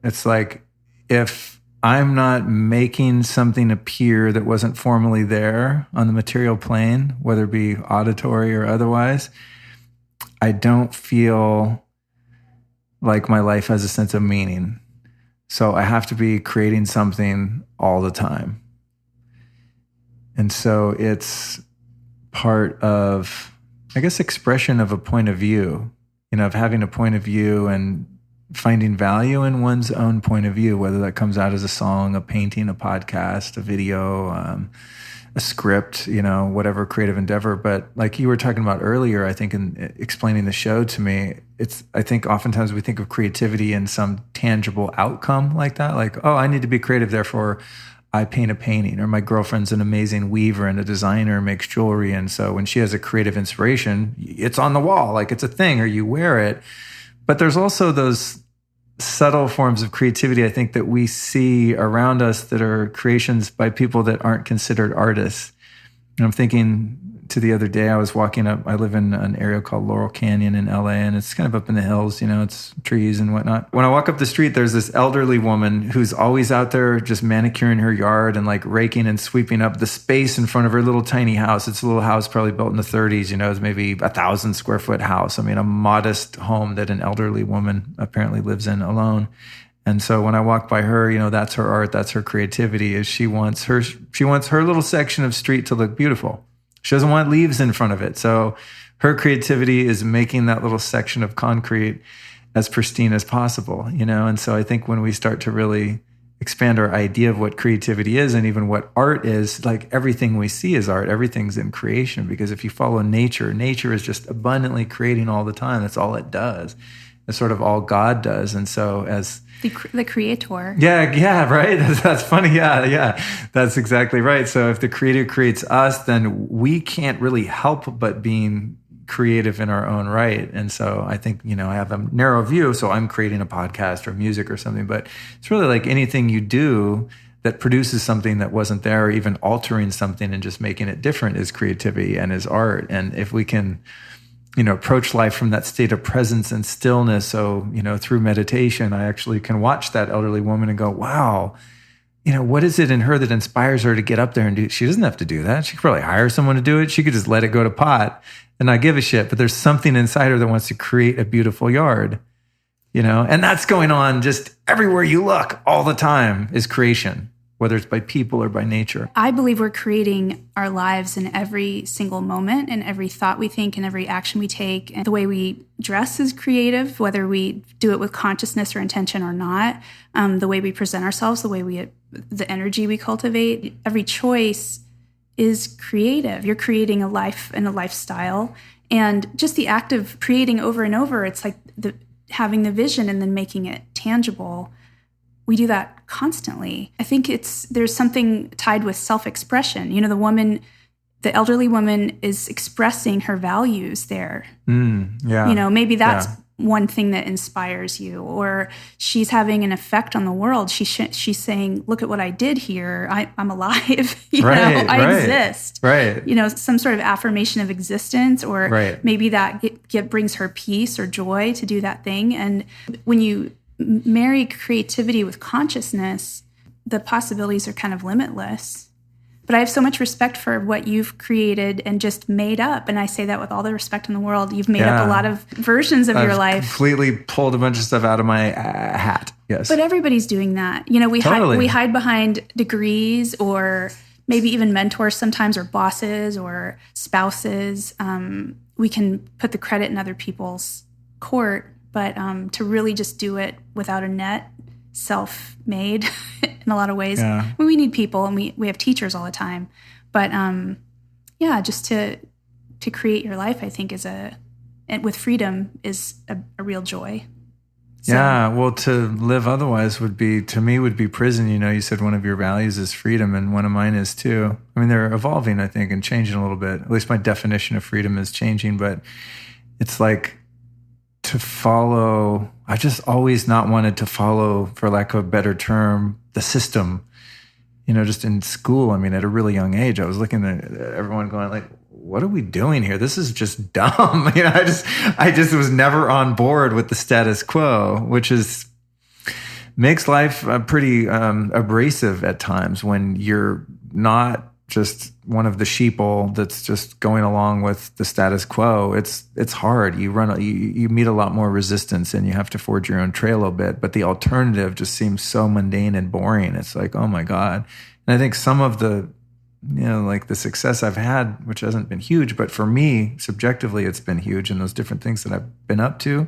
It's like if I'm not making something appear that wasn't formally there on the material plane, whether it be auditory or otherwise, I don't feel like my life has a sense of meaning. So I have to be creating something all the time. And so it's part of, I guess, expression of a point of view, you know, of having a point of view and finding value in one's own point of view, whether that comes out as a song, a painting, a podcast, a video, a script, you know, whatever creative endeavor. But like you were talking about earlier, I think in explaining the show to me, I think oftentimes we think of creativity in some tangible outcome like that. Like, oh, I need to be creative, therefore I paint a painting, or my girlfriend's an amazing weaver and a designer and makes jewelry. And so when she has a creative inspiration, it's on the wall, like it's a thing, or you wear it. But there's also those subtle forms of creativity, I think, that we see around us that are creations by people that aren't considered artists. And I'm thinking to the other day, I was walking up, I live in an area called Laurel Canyon in LA, and it's kind of up in the hills, you know, it's trees and whatnot. When I walk up the street, there's this elderly woman who's always out there just manicuring her yard and like raking and sweeping up the space in front of her little tiny house. It's a little house probably built in the 30s, you know, it's maybe 1,000 square foot house. I mean, a modest home that an elderly woman apparently lives in alone. And so when I walk by her, you know, that's her art, that's her creativity, is she wants her little section of street to look beautiful. She doesn't want leaves in front of it. So her creativity is making that little section of concrete as pristine as possible, you know? And so I think when we start to really expand our idea of what creativity is and even what art is, like everything we see is art, everything's in creation. Because if you follow nature, nature is just abundantly creating all the time. That's all it does. It's sort of all God does. And so as the creator. Yeah, right? That's funny. Yeah. That's exactly right. So if the creator creates us, then we can't really help but being creative in our own right. And so I think, you know, I have a narrow view, so I'm creating a podcast or music or something, but it's really like anything you do that produces something that wasn't there, or even altering something and just making it different, is creativity and is art. And if we can, you know, approach life from that state of presence and stillness. So, you know, through meditation, I actually can watch that elderly woman and go, wow, you know, what is it in her that inspires her to get up there and do? She doesn't have to do that. She could probably hire someone to do it. She could just let it go to pot and not give a shit. But there's something inside her that wants to create a beautiful yard, you know, and that's going on just everywhere you look all the time is creation, whether it's by people or by nature. I believe we're creating our lives in every single moment, and every thought we think and every action we take. And the way we dress is creative, whether we do it with consciousness or intention or not. The way we present ourselves, the energy we cultivate, every choice is creative. You're creating a life and a lifestyle. And just the act of creating over and over, it's like having the vision and then making it tangible. We do that constantly. I think there's something tied with self-expression. You know, the elderly woman is expressing her values there. Yeah. You know, maybe that's one thing that inspires you, or she's having an effect on the world. She's saying, look at what I did here. I'm alive. I exist. Right. You know, some sort of affirmation of existence, or maybe that brings her peace or joy to do that thing. And when you marry creativity with consciousness, the possibilities are kind of limitless. But I have so much respect for what you've created and just made up. And I say that with all the respect in the world. You've made up a lot of versions of your life. Completely pulled a bunch of stuff out of my hat. Yes. But everybody's doing that. You know, we hide behind degrees or maybe even mentors sometimes, or bosses or spouses. We can put the credit in other people's court, but to really just do it without a net, self-made in a lot of ways. Yeah. We need people, and we have teachers all the time. But just to create your life, I think and with freedom is a real joy. So, yeah, well, to live otherwise would be prison. You know, you said one of your values is freedom, and one of mine is too. I mean, they're evolving, I think, and changing a little bit. At least my definition of freedom is changing, but it's like to follow. I just always not wanted to follow, for lack of a better term, the system. You know, just in school, I mean, at a really young age, I was looking at everyone going like, what are we doing here? This is just dumb. You know, I just was never on board with the status quo, which makes life pretty abrasive at times when you're not just one of the sheeple that's just going along with the status quo. It's hard. You meet a lot more resistance, and you have to forge your own trail a bit. But the alternative just seems so mundane and boring. It's like, oh my God. And I think some of the, you know, like the success I've had, which hasn't been huge, but for me, subjectively, it's been huge in those different things that I've been up to.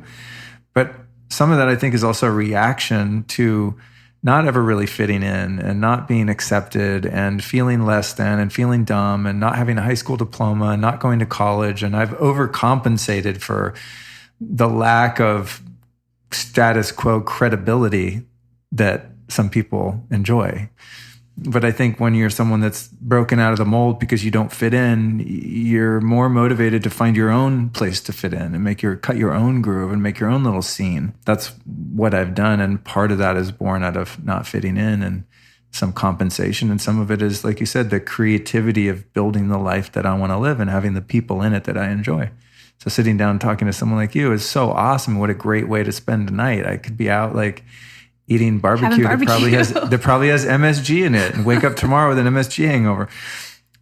But some of that, I think, is also a reaction to not ever really fitting in and not being accepted and feeling less than and feeling dumb and not having a high school diploma and not going to college. And I've overcompensated for the lack of status quo credibility that some people enjoy. But I think when you're someone that's broken out of the mold because you don't fit in, you're more motivated to find your own place to fit in and cut your own groove and make your own little scene. That's what I've done. And part of that is born out of not fitting in and some compensation. And some of it is, like you said, the creativity of building the life that I want to live and having the people in it that I enjoy. So sitting down and talking to someone like you is so awesome. What a great way to spend a night. I could be out like eating barbecue that probably has MSG in it, and wake up tomorrow with an MSG hangover.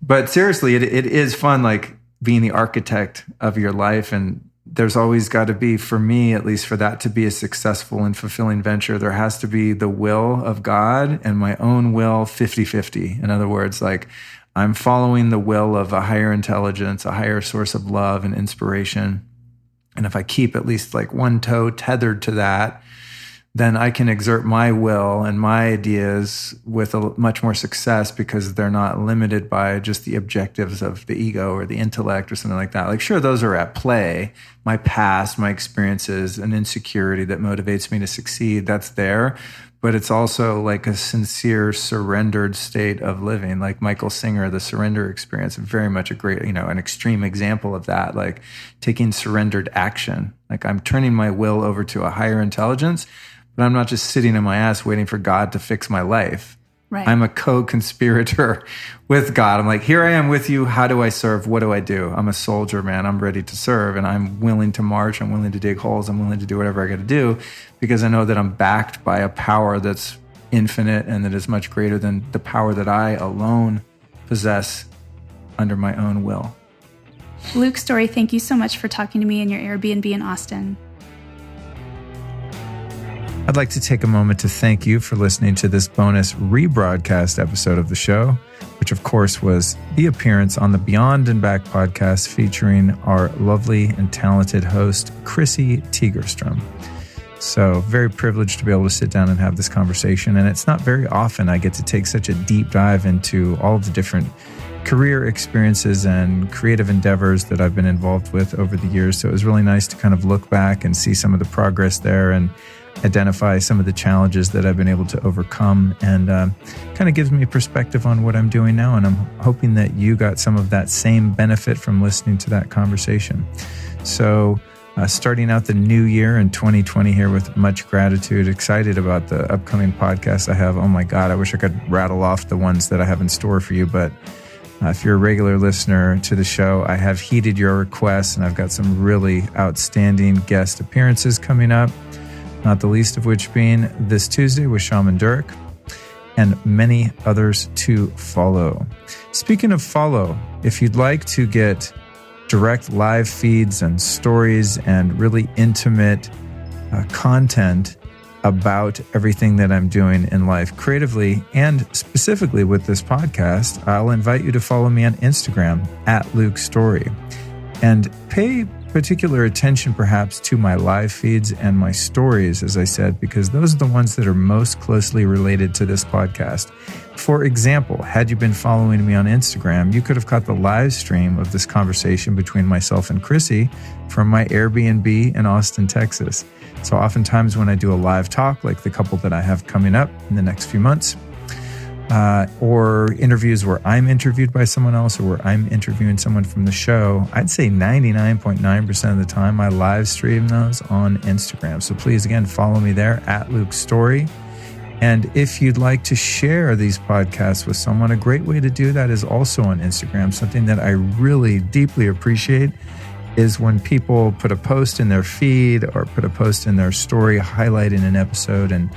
But seriously, it is fun, like being the architect of your life. And there's always got to be, for me, at least, for that to be a successful and fulfilling venture, there has to be the will of God and my own will 50-50. In other words, like I'm following the will of a higher intelligence, a higher source of love and inspiration. And if I keep at least like one toe tethered to that, then I can exert my will and my ideas with much more success, because they're not limited by just the objectives of the ego or the intellect or something like that. Like, sure, those are at play. My past, my experiences, an insecurity that motivates me to succeed, that's there. But it's also like a sincere, surrendered state of living. Like Michael Singer, the surrender experience, very much a great, an extreme example of that, like taking surrendered action. Like I'm turning my will over to a higher intelligence, but I'm not just sitting in my ass waiting for God to fix my life. Right. I'm a co-conspirator with God. I'm like, here I am with you. How do I serve? What do I do? I'm a soldier, man. I'm ready to serve, and I'm willing to march. I'm willing to dig holes. I'm willing to do whatever I got to do, because I know that I'm backed by a power that's infinite and that is much greater than the power that I alone possess under my own will. Luke Story, thank you so much for talking to me in your Airbnb in Austin. I'd like to take a moment to thank you for listening to this bonus rebroadcast episode of the show, which of course was the appearance on the Beyond and Back podcast featuring our lovely and talented host, Krissy Teegerstrom. So very privileged to be able to sit down and have this conversation. And it's not very often I get to take such a deep dive into all of the different career experiences and creative endeavors that I've been involved with over the years. So it was really nice to kind of look back and see some of the progress there and identify some of the challenges that I've been able to overcome, and kind of gives me a perspective on what I'm doing now. And I'm hoping that you got some of that same benefit from listening to that conversation. So starting out the new year in 2020 here with much gratitude, excited about the upcoming podcasts I have. Oh my God, I wish I could rattle off the ones that I have in store for you, but if you're a regular listener to the show, I have heeded your requests, and I've got some really outstanding guest appearances coming up. Not the least of which being this Tuesday with Shaman Durek. and many others to follow. Speaking of follow, if you'd like to get direct live feeds and stories and really intimate content about everything that I'm doing in life creatively and specifically with this podcast, I'll invite you to follow me on Instagram @LukeStory and pay particular attention perhaps to my live feeds and my stories, as I said, because those are the ones that are most closely related to this podcast. For example, had you been following me on Instagram, you could have caught the live stream of this conversation between myself and Krissy from my Airbnb in Austin, Texas. So oftentimes when I do a live talk, like the couple that I have coming up in the next few months, or interviews where I'm interviewed by someone else or where I'm interviewing someone from the show, I'd say 99.9% of the time I live stream those on Instagram. So please, again, follow me there @LukeStory. And if you'd like to share these podcasts with someone, a great way to do that is also on Instagram. Something that I really deeply appreciate is when people put a post in their feed or put a post in their story highlighting an episode and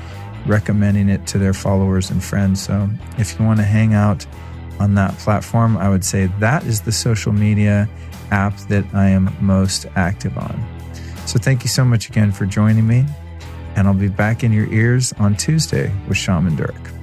recommending it to their followers and friends. So if you want to hang out on that platform, I would say that is the social media app that I am most active on. So thank you so much again for joining me, and I'll be back in your ears on Tuesday with Shaman Durek.